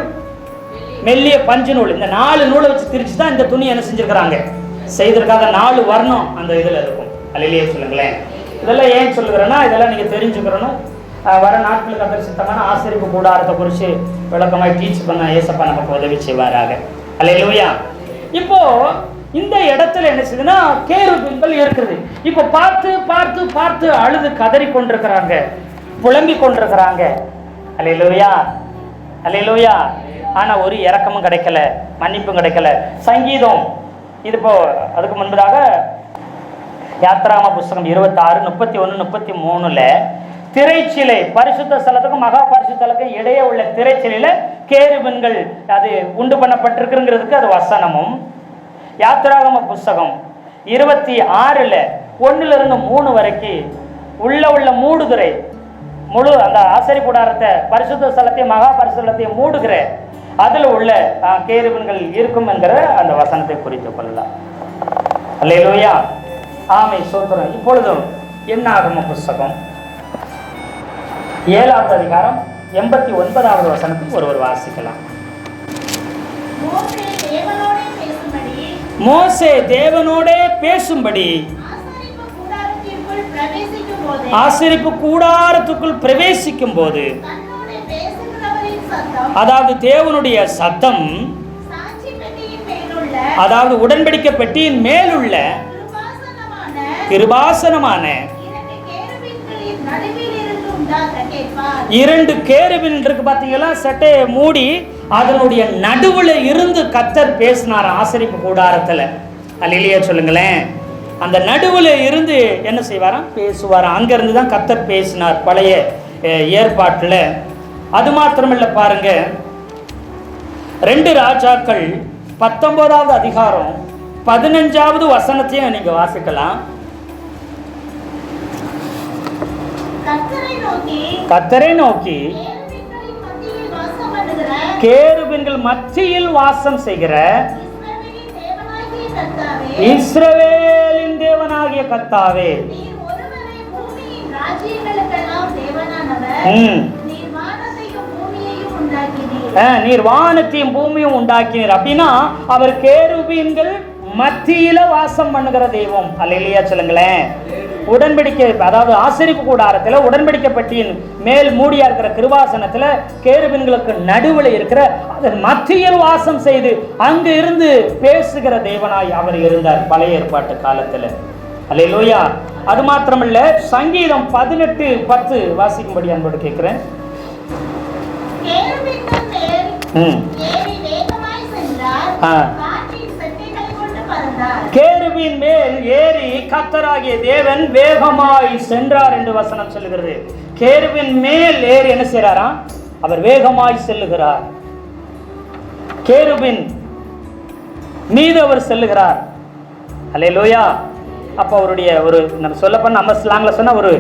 Speaker 1: மெல்லிய பஞ்சு நூல், இந்த 4 நூலை வச்சு திரிச்சு தான் இந்த துணி என்ன செஞ்சிருக்கிறாங்க, செய்திருக்காங்க. 4 வர்ணம் அந்த இதுல இருக்கும். அல்லேலூயா சொல்லுங்களேன். இதெல்லாம் ஏன் சொல்லுகிறேன்னா, இதெல்லாம் நீங்க தெரிஞ்சுக்கிறணும். வர நாட்களுக்கு அதற்கு சித்தமான ஆசரிப்பு கூடாரத்தை குறித்து விளக்கமாய் டீச் பண்ண ஏசப்பா நமக்கு உதவி செய்வாராக. அல்லேலூயா. இப்போ இந்த இடத்துல என்ன செய்யுதுன்னா கேருபீன்கள் இருக்குது. இப்போ பார்த்து பார்த்து பார்த்து அழுது கதறி கொண்டிருக்கிறாங்க, புலம்பி கொண்டிருக்கிறாங்க. அல்லேலூயா, அல்லேலூயா. ஆனா ஒரு இரக்கமும் கிடைக்கல, மன்னிப்பும் கிடைக்கல. சங்கீதம் இது இப்போ அதுக்கு முன்பதாக யாத்ராம புஸ்தகம் 26, 31, 33 திரைச்சிலை பரிசுத்த ஸ்தலத்துக்கும் மகா பரிசுத்த ஸ்தலத்துக்கும் இடையே உள்ள திரைச்சிலையில கேருபீன்கள் அது உண்டு பண்ணப்பட்டிருக்குங்கிறதுக்கு அது வசனமும். யாத்ராகம புஸ்தகம் 26 1-3 வரைக்கும் உள்ள மூடுதிரை முழு அந்த ஆசரி கூடாரத்தை பரிசுத்த ஸ்தலத்தையும் மகா பரிசுத்த ஸ்தலத்தையும் மூடுகிற அதுல உள்ள கேருபீன்கள் இருக்கும் என்கிற அந்த வசனத்தை குறித்துக் கொள்ளலாம். அல்லேலூயா. ஆமை சோத்திரம். இப்பொழுதும் என்னாகம புஸ்தகம் 7வது அதிகாரம் 89வது வசனத்தில் ஒருவர் வாசிக்கலாம். மோசே தேவனோடே பேசும்படி ஆசரிப்பு கூடாரத்துக்குள் பிரவேசிக்கும் போது, அதாவது தேவனுடைய சத்தம், அதாவது உடன்படிக்கை பெட்டியின் மேலுள்ள கிருபாசனமான 2 கேருபீன் இருக்கு பாத்தீங்களா, சட்டையை மூடி அதனுடைய நடுவுல இருந்து கர்த்தர் பேசினார் ஆசரிப்பு கூடாரத்துல. அல்லேலூயா சொல்லுங்களேன். அந்த நடுவுல இருந்து என்ன செய்வாராம், பேசுவாராம். அங்க இருந்து தான் கர்த்தர் பேசினார் பழைய ஏற்பாட்டுல. அது மாத்திரமல்ல, பாருங்க 2 ராஜாக்கள் 19வது அதிகாரம் 15வது வசனத்தையும் நீங்க வாசிக்கலாம். கர்த்தரை நோக்கி கேருபீன்கள் மத்தியில் வாசம் செய்கிற இஸ்ரவேலின் தேவனாகிய கர்த்தாவே, நீர் வானத்தையும் பூமியும் உண்டாக்கினீர். அப்படின்னா அவர் கேருபீன்கள் மத்தியில வாசம் பண்ணுகிற தெய்வம். அல்லேலூயா சொல்லுங்களேன். உடன்படிக்கை, அதாவது ஆசரிப்பு கூடாரத்துல உடன்படிக்கை பெட்டியின் மேல் மூடியா இருக்கிற கிருபாசனத்துல கேருபீன்களுக்கு நடுவுல இருக்கிற அதன் மத்தியில் வாசம் செய்து அங்கு இருந்து பேசுகிற தேவனாய் அவர் இருந்தார் பழைய ஏற்பாட்டு காலத்துல. அல்லேலூயா. அது மாத்திரமல்ல, சங்கீதம் 18:10 வாசிக்கும்படி அன்போடு கேட்கிறேன். கேருபீன் மேல் ஏறி கர்த்தராகிய தேவன் வேகமாய் சென்றார் என்று வசனம் சொல்லுகிறது. கேருபீன் மேல் ஏறி என்ன செய்றாராம், அவர் வேகமாய் செல்லுகிறார். கேருபீன் மீது அவர் செல்லுகிறார். அல்லேலூயா. அப்ப அவருடைய ஒரு நம்ம சொல்லப்போனா நம்ம ஸ்லாங்ல சொன்னா ஒரு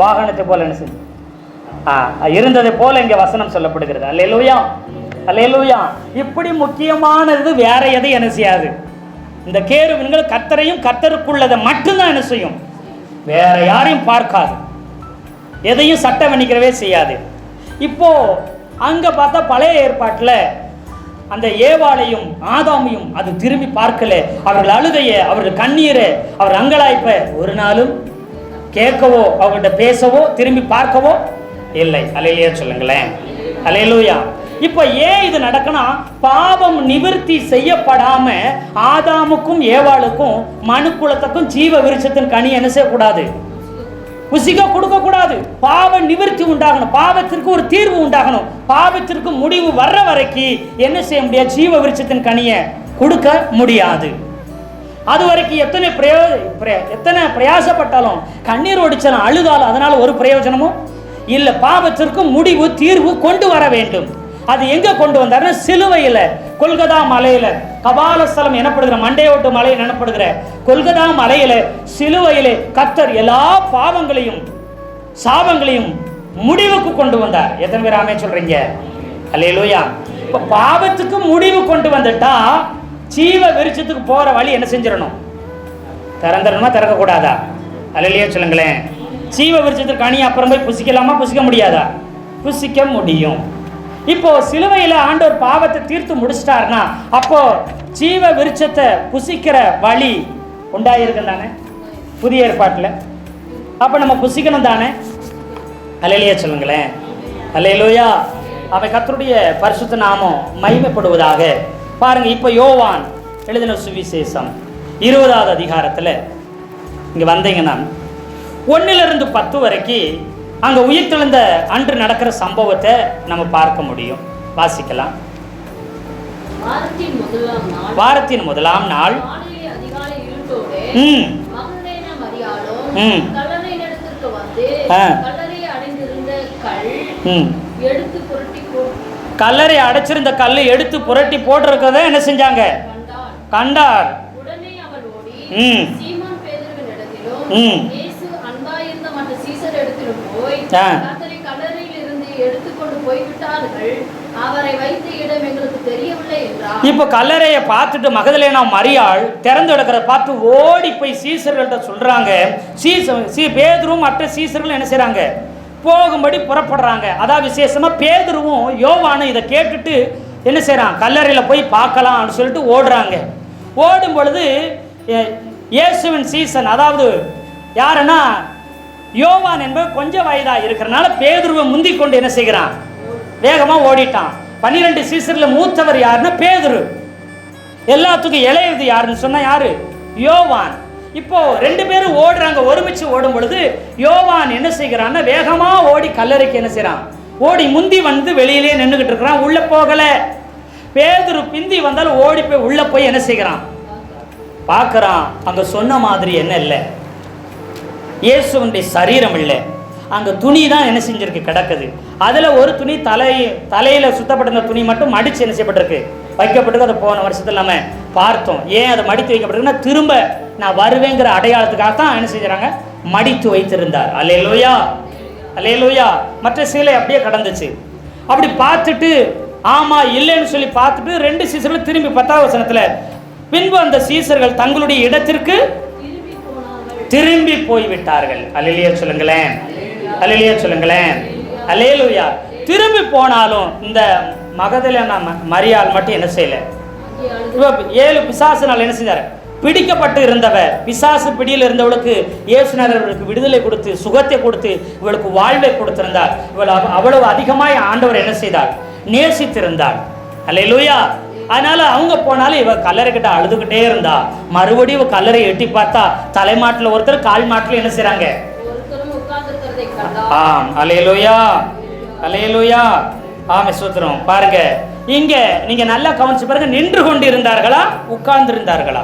Speaker 1: வாகனத்தை போல என்ன செஞ்சு இருந்ததை போல இங்க வசனம் சொல்லப்படுகிறது. அல்லேலூயா, அல்லேலூயா. இப்படி முக்கியமானது வேற எதையும் என்ன செய்யாது. இந்த கேருபீன்கள் கர்த்தரையும் கர்த்தருக்குள்ளதை மட்டும்தான் என்ன செய்யும், வேற யாரையும் பார்க்காது, எதையும் சட்டம் பண்ணிக்கிறவே செய்யாது. இப்போ அங்க பார்த்தா பழைய ஏற்பாட்டில் அந்த ஏவாளையும் ஆதாமையும் அது திரும்பி பார்க்கல. அவர்கள் அழுகைய, அவர்கள் கண்ணீரை, அவர் அங்கலாய்ப்ப ஒரு நாளும் கேட்கவோ அவங்கள்ட்ட பேசவோ திரும்பி பார்க்கவோ இல்லை. அல்லேலூயா சொல்லுங்களேன். அல்லேலூயா. இப்ப ஏன் இது நடக்கணும்? பாவம் நிவர்த்தி செய்யப்படாம ஆதாமுக்கும் ஏவாளுக்கும் மனுக்குலத்துக்கும் ஜீவ விருட்சத்தின் கனி என்ன செய்யக்கூடாது? புசிக்க கொடுக்க கூடாது. பாவ நிவர்த்தி உண்டாகணும், பாவத்திற்கு ஒரு தீர்வு உண்டாகணும். பாவத்திற்கு முடிவு வர்ற வரைக்கும் என்ன செய்ய முடியாது? ஜீவ விருட்சத்தின் கனியை கொடுக்க முடியாது. அது வரைக்கும் எத்தனை பிரயாசப்பட்டாலும், கண்ணீர் ஒடிச்சாலும், அழுதாலும் அதனால ஒரு பிரயோஜனமும் இல்லை. பாவத்திற்கு முடிவு தீர்வு கொண்டு வர வேண்டும். அது எங்க கொண்டு வந்தாருன்னா சிலுவையில், கொல்கதா மலையில, கபாலஸ்தலம் எனப்படுகிற மண்டையோட்டு மலை எனப்படுகிற கொல்கதா மலையில, சிலுவையிலே கர்த்தர் எல்லா பாவங்களையும் சாபங்களையும் முடிவுக்கு கொண்டு வந்தார். எத்தனை பேர் ஆமென் சொல்றீங்க? அல்லேலூயா. இப்ப பாவத்துக்கு முடிவு கொண்டு வந்துட்டா ஜீவ விருட்சத்துக்கு போற வழி என்ன செஞ்சிடணும்? திறந்துடணுமா திறக்க கூடாதா? அல்லேலூயா சொல்லுங்களேன். ஜீவ விருட்சத்துக்கு கனி அப்புறம் போய் புசிக்கலாமா? புசிக்க முடியாதா? புசிக்க முடியும். இப்போ சிலுவையில் ஆண்டவர் பாவத்தை தீர்த்து முடிச்சிட்டாருன்னா அப்போ ஜீவ விருட்சத்தை புசிக்கிற வழி உண்டாயிருக்கு தானே புதிய ஏற்பாட்டில். அப்போ நம்ம புசிக்கணும் தானே? அல்லேலூயா சொல்லுங்களேன். அல்லேலூயா. அவை கர்த்தருடைய பரிசுத்த நாமம் மகிமைப்படுவதாக. பாருங்க, இப்போ யோவான் எழுதின சுவிசேஷம் 20வது அதிகாரத்தில் இங்கே வந்தீங்கன்னா 1-10 வரைக்கும் அங்கே உயிர்த்தெழுந்த அன்று நடக்கிற சம்பவத்தை நம்ம பார்க்க முடியும். வாசிக்கலாம். வாரத்தின் முதலாம் நாள் கல்லறை அடைச்சிருந்த கல்லு எடுத்து புரட்டி போட்டிருக்கத என்ன செஞ்சாங்க? கண்டார். இப்ப கல்லறையை பார்த்துட்டு மகதலேனா மரியாள் திறந்து எடுக்கிற பார்த்து ஓடி போய் சீசர்கள்ட்ட சொல்றாங்க. பேதுருவும் மற்ற சீசர்கள் என்ன செய்றாங்க? போகும்படி புறப்படுறாங்க. அதான் விசேஷமா பேதுருவும் யோவானும் இதை கேட்டுட்டு என்ன செய்றான்? கல்லறையில போய் பார்க்கலாம் அப்படின்னு சொல்லிட்டு ஓடுறாங்க. ஓடும் பொழுது இயேசுவின் சீசன், அதாவது யாருன்னா யோவான் என்பது கொஞ்சம் வயதா இருக்கிறனால பேதுருவை முந்தி கொண்டு என்ன செய்கிறான்? வேகமா ஓடிட்டான். 12 சீசர்ல மூத்தவர் யாருன்னா பேதுரு. எல்லாத்துக்கும் இளையது யாருன்னு சொன்னா யாரு? யோவான். இப்போ 2 பேரும் ஓடுறாங்க. ஒருமிச்சு ஓடும் பொழுது யோவான் என்ன செய்கிறான்னா வேகமா ஓடி கல்லறைக்கு என்ன செய்யறான்? ஓடி முந்தி வந்து வெளியிலே நின்றுகிட்டு இருக்கிறான். உள்ள போகல. பேதுரு பிந்தி வந்தாலும் ஓடி போய் உள்ள போய் என்ன செய்கிறான்? பார்க்கறான். அங்க சொன்ன மாதிரி என்ன இல்லை? இயேசுவினுடைய சரீரம் இல்லை. அங்கே துணி தான் என்ன செஞ்சிருக்கு? கிடக்குது. அதில் ஒரு துணி தலையில் சுத்தப்பட்ட துணி மட்டும் மடித்து என்ன செய்யப்பட்டிருக்கு? வைக்கப்பட்டிருக்கு. அதை போன வருஷத்தில் நம்ம பார்த்தோம். ஏன் அதை மடித்து வைக்கப்பட்டிருக்குன்னா திரும்ப நான் வருவேங்கிற அடையாளத்துக்காக தான் என்ன செஞ்சுறாங்க? மடித்து வைத்திருந்தார். அல்லேலூயா. அல்லேலூயா. மற்ற சீலை அப்படியே கடந்துச்சு. அப்படி பார்த்துட்டு ஆமா இல்லைன்னு சொல்லி பார்த்துட்டு 2 சீசர்கள் திரும்பி 10வது வசனத்தில் பின்பு அந்த சீசர்கள் தங்களுடைய இடத்திற்கு திரும்பி போய்விட்டார்கள். அல்லேலூயா சொல்லுங்களேன். அல்லேலூயா சொல்லுங்களேன். அல்லேலூயா. திரும்பி போனாலும் இந்த மகதலேனா மரியாள் மட்டும் என்ன செய்யல? 7 பிசாசுனால் என்ன செஞ்சாரு? பிடிக்கப்பட்டு இருந்தவர், பிசாசு பிடியில் இருந்தவளுக்கு இயேசுநாதருக்கு விடுதலை கொடுத்து சுகத்தை கொடுத்து இவளுக்கு வாழ்வை கொடுத்திருந்தார். இவள் அவ்வளவு அதிகமாய் ஆண்டவர் என்ன செய்தார்? நேசித்திருந்தார். அல்லேலூயா. அதனால அவங்க போனாலும் இவ கல்லறை கிட்ட அழுதுகிட்டே இருந்தா. மறுபடியும் இவ கல்லறை எட்டி பார்த்தா தலைமாட்டில் ஒருத்தர் கால் மாட்டில் என்ன செய்றாங்க? ஆம். அல்லேலூயா. அல்லேலூயா. ஆமே சூத்திரம். பாருங்க, இங்க நீங்க நல்லா கவனிச்சு பாருங்க. நின்று கொண்டு இருந்தார்களா உட்கார்ந்து இருந்தார்களா?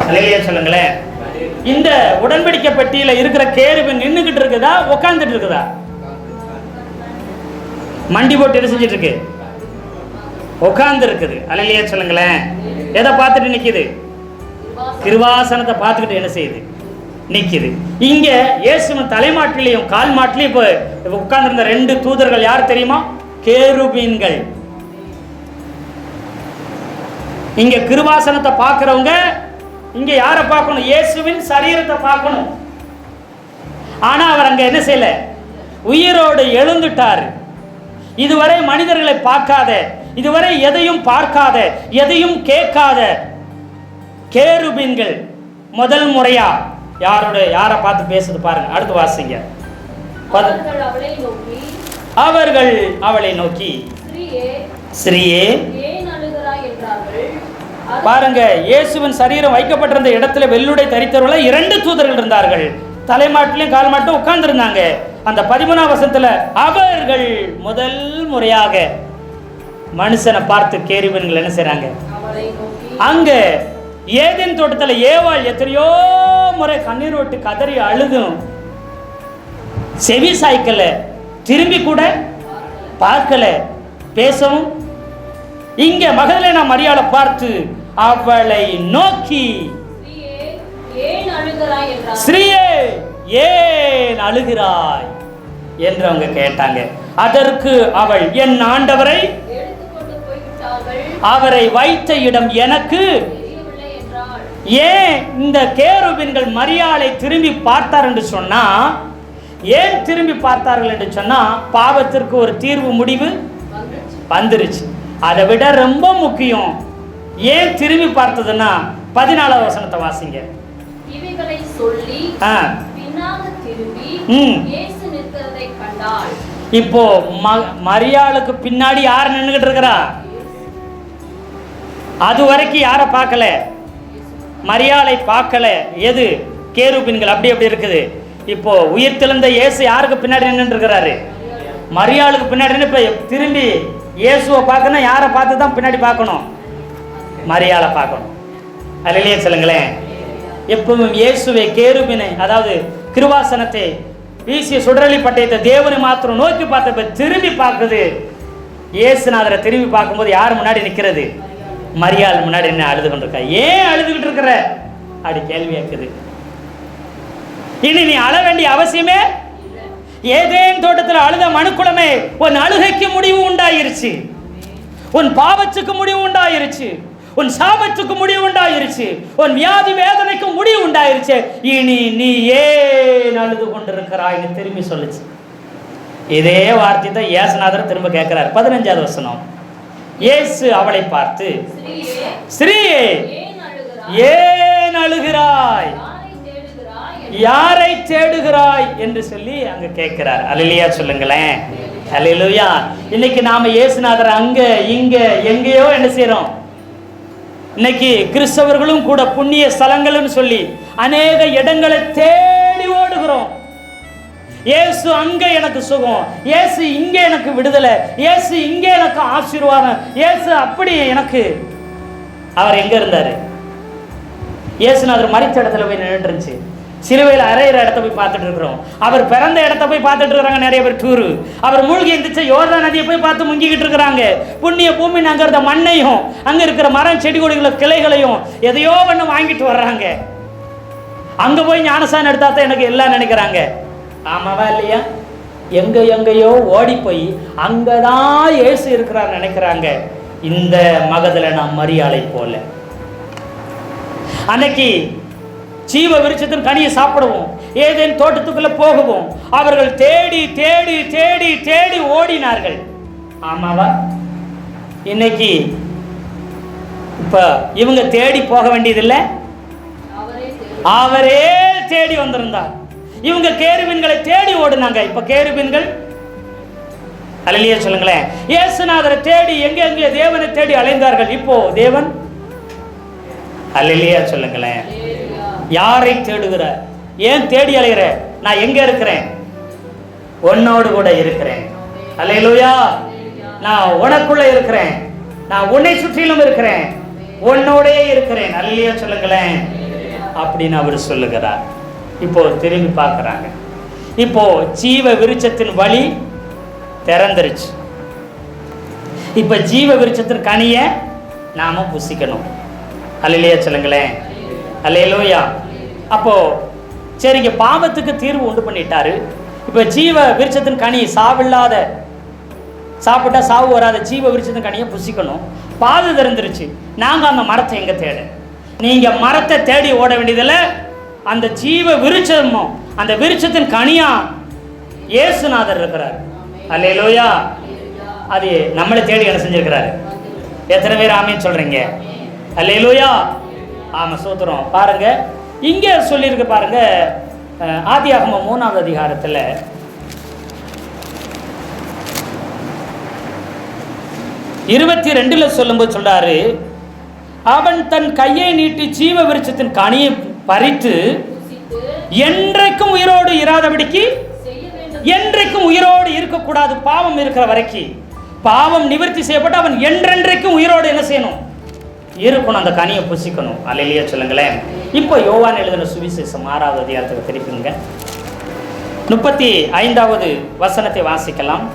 Speaker 1: அல்லேலூயா சொல்லுங்களேன். இந்த உடன்படிக்கை பெட்டியில இருக்கிற கேருபீன் நின்னுகிட்டு இருக்குதா உட்கார்ந்துட்டு இருக்குதா? மண்டி போட்டு என்ன செஞ்சிட்டு இருக்கு? உட்கார்ந்து இருக்குது. அல்லேலூயா சொல்லுங்களேன். எதை பார்த்துட்டு நிக்குது? கிருபாசனத்தை பார்த்துக்கிட்டு என்ன செய்யுது? நிக்குது. இங்க இயேசுவின் தலைமாட்டிலையும் கால் மாட்டிலையும் இப்போ உட்கார்ந்திருந்த 2 தூதர்கள் யார் தெரியுமா? கேருபீன்கள். இங்க கிருபாசனத்தை பார்க்கிறவங்க இங்க யாரை பார்க்கணும்? இயேசுவின் சரீரத்தை பார்க்கணும். ஆனா அவர் அங்க என்ன செய்யல? உயிரோடு எழுந்துட்டாரு. இதுவரை மனிதர்களை பார்க்காத, இதுவரை எதையும் பார்க்காத, எதையும் கேட்காத கேருபீன்கள் முதல் முறையா யாரை பார்த்து பேசுது பாருங்க. அடுத்து வாசிங்க. அவர்கள் அவளை நோக்கி ஸ்ரீயே பாருங்க, இயேசுவின் சரீரம் வைக்கப்பட்டிருந்த இடத்துல வெள்ளுடை தரித்தவர்கள 2 தூதர்கள் இருந்தார்கள். தலைமாட்டிலையும் கால் மாட்டும் உட்கார்ந்து இருந்தாங்க. அந்த 13ஆம் வசனத்துல அவர்கள் முதல் முறையாக மனுஷனை பார்த்து கேருபீன்கள் என்ன செய்றாங்க? அங்க ஏதேன் தோட்டத்துல ஏவாள் எத்தனையோ முறை கண்ணீர் விட்டு கதறி அழுதும் செவி சாய்க்கல, திரும்பி கூட பார்க்கல, பேசவும். இங்க மகதலேனா மரியாளை பார்த்து அவளை நோக்கி ஸ்ரீயே ஏன் அழுகிறாய் என்று அவங்க கேட்டாங்க. அதற்கு அவள், என் ஆண்டவரை அவரை வைத்த இடம் எனக்கு ஏன் இந்த கேருபீன்கள் மரியாளை திரும்பி பார்த்தார் என்று சொன்னா, ஏன் திரும்பி பார்த்தார்கள் என்று சொன்னா, பாவத்திற்கு ஒரு தீர்வு முடிவு வந்துருச்சு. அதை விட ரொம்ப முக்கியம், ஏன் திரும்பி பார்த்ததுன்னா 14ஆம் வசனத்தை வாசிங்க.
Speaker 3: இவைகளை சொல்லி பின்னாக திரும்பி இயேசு நிற்கிறதை கண்டாள்.
Speaker 1: இப்போ மரியாளுக்கு பின்னாடி யார் நின்னுகிட்டு இருக்கிறா? அது வரைக்கும் யாரை பார்க்கல? மரியாளை பார்க்கல. எது? கேருபீன்கள். அப்படி அப்படி இருக்குது. இப்போ உயிர்த்தெழுந்த இயேசு யாருக்கு பின்னாடி நின்று இருக்கிறாரு? மரியாளுக்கு பின்னாடி. இப்ப திரும்பி இயேசுவை பார்க்கணும், யாரை பார்த்து தான் பின்னாடி பார்க்கணும்? மரியாளை பார்க்கணும். அல்லேலூயா சொல்லுங்களேன். எப்பவும் இயேசுவை கேருபீனை, அதாவது கிருபாசனத்தை வீசிய சுடரொளி பட்டயத்தை தேவனை மாத்திரம் நோக்கி பார்த்தப்ப திரும்பி பார்க்குது. இயேசுநாதரை திரும்பி பார்க்கும்போது யார் முன்னாடி நிற்கிறது? மரியாள் முன்னாடி என்ன அழுது கொண்டிருக்கா? ஏன் அழுதுகிட்டு இருக்கிற அப்படி கேள்வி கேட்குது. இனி நீ அழ வேண்டிய அவசியமே. ஏதேன் தோட்டத்தில் அழுத மனுக்குலமே, உன் அழுகைக்கு முடிவு உண்டாயிருச்சு, உன் பாவத்துக்கு முடிவு உண்டாயிருச்சு, உன் சாபத்துக்கு முடிவு உண்டாயிருச்சு, உன் வியாதி வேதனைக்கு முடிவு உண்டாயிருச்சு. இனி நீ ஏன் அழுது கொண்டிருக்கிறாய்னு திரும்பி சொல்லுச்சு. இதே வார்த்தை தான் இயேசுநாதர் திரும்ப கேட்கிறார். 15ஆவது வசனம். இயேசு அவளை பார்த்து, ஸ்ரீயே ஏன் அழுகிறாய், யாரை தேடுகிறாய் என்று சொல்லி அங்க கேட்கிறார். அல்லேலூயா சொல்லுங்களேன். அல்லேலூயா. இன்னைக்கு நாம இயேசுநாதர் அங்க இங்க எங்கேயோ என்ன செய்யறோம்? இன்னைக்கு கிறிஸ்தவர்களும் கூட புண்ணிய ஸ்தலங்கள்னு சொல்லி அநேக இடங்களை தேடி ஓடுகிறோம். இயேசு அங்க எனக்கு சுகம், இயேசு இங்க எனக்கு விடுதலை, இயேசு இங்க எனக்கு ஆசீர்வாதம், இயேசு அப்படி எனக்கு. அவர் எங்க இருந்தாரு? இயேசுநாதர் மரித்த இடத்துல போய் நின்றுட்டு இருந்துச்சு. சிலுவையில் அறையிற இடத்த போய் பார்த்துட்டு இருக்கிறோம். அவர் பிறந்த இடத்த போய் பார்த்துட்டு இருக்கிறாங்க நிறைய பேர் டூரு. அவர் மூழ்கி எந்திரிச்ச யோர்தான் நதியை போய் பார்த்து முங்கிக்கிட்டு இருக்கிறாங்க. புண்ணிய பூமின்னு அங்கே இருந்த மண்ணையும் அங்கே இருக்கிற மரம் செடி கொடிகள கிளைகளையும் எதையோ ஒன்று வாங்கிட்டு வர்றாங்க. அங்கே போய் ஞானசானம் எடுத்தா தான் எனக்கு எல்லாம் நினைக்கிறாங்க. ஆமாவா இல்லையா? எங்கேயோ ஓடி போய் அங்கதான் இயேசு இருக்கிறார் நினைக்கிறாங்க. இந்த மகதலேனா மரியாளை போல அன்னைக்கு ஜீவ விருட்சத்தின் கனியை சாப்பிடுவோம், ஏதேன் தோட்டத்துக்குள்ள போகவும் அவர்கள் தேடி தேடி தேடி தேடி ஓடினார்கள். ஆமாவா? இன்னைக்கு இப்ப இவங்க தேடி போக வேண்டியதில்லை, அவரே தேடி வந்திருந்தார். இவங்க கேருபீன்களை தேடி ஓடுனாங்க. இப்ப கேருபீன்கள் அல்லேலூயா சொல்லுங்களேன். இயேசுநாதரை தேடி எங்கே தேவனை தேடி அலைந்தார்கள். இப்போ தேவன் அல்லேலூயா சொல்லுங்களேன். யாரை தேடுகிற? ஏன் தேடி அலைகிற? நான் எங்க இருக்கிறேன்? உன்னோடு கூட இருக்கிறேன். அல்லேலூயா. நான் உனக்குள்ள இருக்கிறேன், நான் உன்னை சுற்றிலும் இருக்கிறேன், உன்னோடே இருக்கிறேன். அல்லேலூயா சொல்லுங்களேன் அப்படின்னு அவர் சொல்லுகிறார். இப்போ திரும்பி பார்க்குறாங்க. இப்போ ஜீவ விருட்சத்தின் வழி திறந்துருச்சு. இப்போ ஜீவ விருட்சத்தின் கனியை நாம புசிக்கணும். அல்லேலூயா சொல்லுங்களேன். அல்லேலூயா. அப்போ சரிங்க, பாவத்துக்கு தீர்வு உண்டு பண்ணிட்டாரு. இப்போ ஜீவ விருட்சத்தின் கனி, சாவில்லாத, சாப்பிட்டா சாவு வராத ஜீவ விருட்சத்தின் கனியை புசிக்கணும். பாது திறந்துருச்சு. நாங்கள் அந்த மரத்தை எங்கே தேட? நீங்கள் மரத்தை தேடி ஓட வேண்டியதில்லை. அந்த ஜீவ விருட்சமும் அந்த விருட்சத்தின் கனியா இயேசுநாதர் இருக்கிறார். அல்லேலூயா. அது நம்மளை தேடி என்ன செஞ்சிருக்கிறாரு. எத்தனை பேர் ஆமீன் சொல்றீங்க? அல்லேலூயா. ஆமா, சோத்திரம். பாருங்க இங்கே சொல்லியிருக்கு பாருங்க, ஆதியாகமம் 3ஆவது அதிகாரத்தில் 22 சொல்லும்போது சொல்றாரு, அவன் தன் கையை நீட்டி ஜீவ விருட்சத்தின் கனியை பறித்து என்றைக்கும் உயிரோடு இராதபடிக்கு, என்றைக்கும் உயிரோடு இருக்கக்கூடாது, பாவம் இருக்கிற வரைக்கும், பாவம் நிவர்த்தி செய்யப்பட்டு அவன் என்றென்றைக்கும் உயிரோடு என்ன செய்யணும், இருக்கணும், அந்த கனியை புசிக்கணும். அல்லேலூயா சொல்லுங்களேன். இப்போ யோவான் எழுதின சுவிசேஷம் 6ஆவது அதிகாரத்துக்கு திருப்பிங்க, 35வது வசனத்தை வாசிக்கலாம்.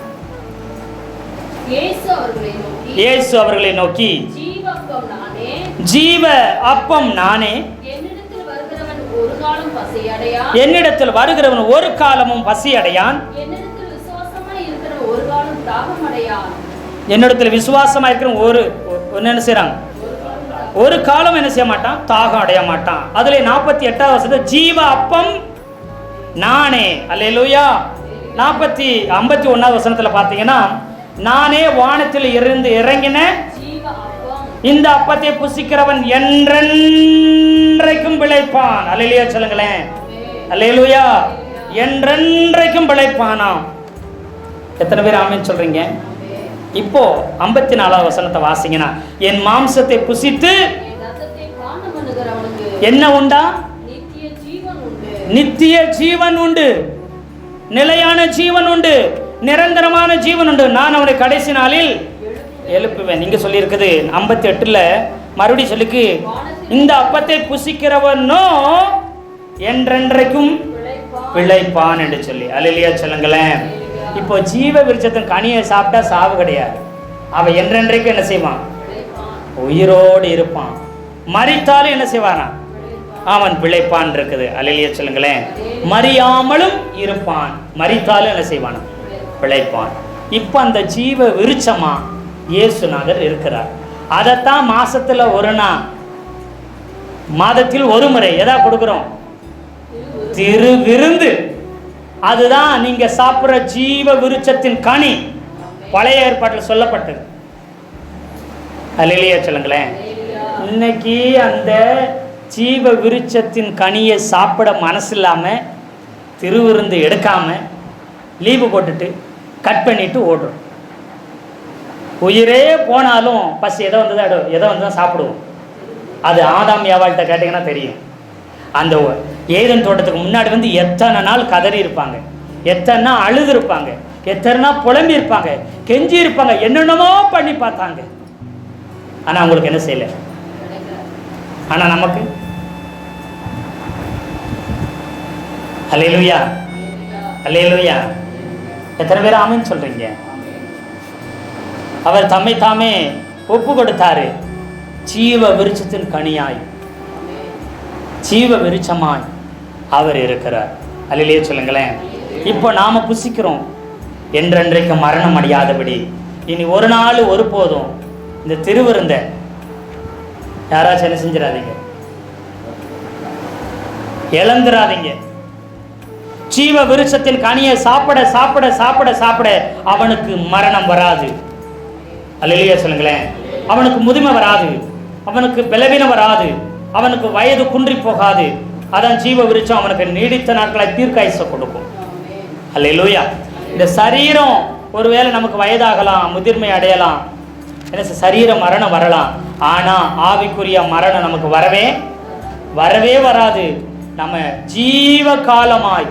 Speaker 1: இயேசு அவர்களை நோக்கி, ஜீவ அப்பம் நானே, என்னிடத்தில் வருகிறவன் ஒரு காலமும் பசி அடையான், என்னிடத்தில் விசுவாசமா இருக்கிற ஒரு என்ன செய்யறாங்க, ஒரு காலம் என்ன செய்ய மாட்டான், தாகம் அடைய மாட்டான். அதுல 48வது வசனத்துல ஜீவ அப்பம் நானே. அல்லேலூயா. 51வது வசனத்துல பாத்தீங்கன்னா, நானே வானத்தில் இருந்து இறங்கின இந்த அப்பத்தை புசிக்கிறவன் என்றென்றைக்கும் பிழைப்பான். அல்லேலூயா சொல்லுங்களேன். அல்லேலூயா. என்றென்றைக்கும் பிழைப்பானாம். எத்தனை பேர் ஆமீன் சொல்றீங்க? இப்போ 54வது வசனத்தை வாசிங்கன்னா, என் மாம்சத்தை புசித்து என்ன உண்டா, நித்திய ஜீவன் உண்டு, நிலையான ஜீவன் உண்டு, நிரந்தரமான ஜீவன் உண்டு, நான் அவனை கடைசி நாளில் எழுப்புவேன். இங்க சொல்லி இருக்குது 58ல மறுபடியும் சொல்லிக்கு, இந்த அப்பத்தை புசிக்கிறவனோ என்றென்றைக்கும் பிழைப்பான் என்று சொல்லி. அல்லேலூயா சொல்லுங்களேன். இப்போ ஜீவ விருட்சத்தின் கனியை சாப்பிட்டா சாவு கிடையாது, அவன் என்றென்றைக்கும் என்ன செய்வான், உயிரோடு இருப்பான். மரித்தாலும் என்ன செய்வானா, அவன் பிழைப்பான் இருக்குது. அல்லேலூயா சொல்லுங்களேன். மரியாமலும் இருப்பான், மரித்தாலும் என்ன செய்வானா, பிழைப்பான். இப்போ அந்த ஜீவ விருட்சமா இயேசுநாதர் இருக்கிறார். அதைத்தான் மாசத்துல ஒரு நாள், மாதத்தில் ஒரு முறை எதா கொடுக்கிறோம், திரு விருந்து. அதுதான் நீங்க சாப்பிட்ற ஜீவ விருட்சத்தின் கனி, பழைய ஏற்பாட்டில் சொல்லப்பட்டது. அல்லேலூயா சொல்லுங்களேன். இன்னைக்கு அந்த ஜீவ விருட்சத்தின் கனியை சாப்பிட மனசு இல்லாம, திருவிருந்து எடுக்காம லீவு போட்டுட்டு கட் பண்ணிட்டு ஓடுறோம். உயிரே போனாலும் பசி எதை வந்து தான் சாப்பிடுவோம். அது ஆதாம் ஏவாள்கிட்ட கேட்டீங்கன்னா தெரியும். அந்த ஏதேன் தோட்டத்துக்கு முன்னாடி வந்து எத்தனை நாள் கதறி இருப்பாங்க, எத்தனை நாள் அழுது இருப்பாங்க, எத்தனை நாள் புலம்பி இருப்பாங்க, கெஞ்சி இருப்பாங்க, என்னென்னமோ பண்ணி பார்த்தாங்க. ஆனா அவங்களுக்கு என்ன செய்யல. ஆனா நமக்கு அல்லேலூயா, அல்லேலூயா. எத்தனை பேர் ஆமீன் சொல்றீங்க? அவர் தம்மை தாமே ஒப்பு கொடுத்தாரு. ஜீவ விருட்சத்தின் கனியாய், ஜீவ விருட்சமாய் அவர் இருக்கிறார். அல்லேலூயா சொல்லுங்களேன். இப்போ நாம புசிக்கிறோம் என்றென்றைக்கு மரணம் அடையாதபடி. இனி ஒரு நாள் ஒரு போதும் இந்த திருவிருந்த யாராச்சும் என்ன செஞ்சிடாதீங்க, இழந்துடாதீங்க. ஜீவ விருட்சத்தின் கனியை சாப்பிட சாப்பிட சாப்பிட சாப்பிட அவனுக்கு மரணம் வராது. அல்லேலூயா சொல்லுங்களேன். அவனுக்கு முதுமை வராது, அவனுக்கு பலவீனம் வராது, அவனுக்கு வயது குன்றி போகாது. அதான் ஜீவ விருட்சம் அவனுக்கு நீடித்த நாட்களை தீர்க்காயுசை கொடுக்கும். அல்லேலூயா. இந்த சரீரம் ஒருவேளை நமக்கு வயதாகலாம், முதிர்மை அடையலாம், என்ன சரீர மரணம் வரலாம். ஆனா ஆவிக்குரிய மரணம் நமக்கு வரவே வரவே வராது. நம்ம ஜீவ காலமாய்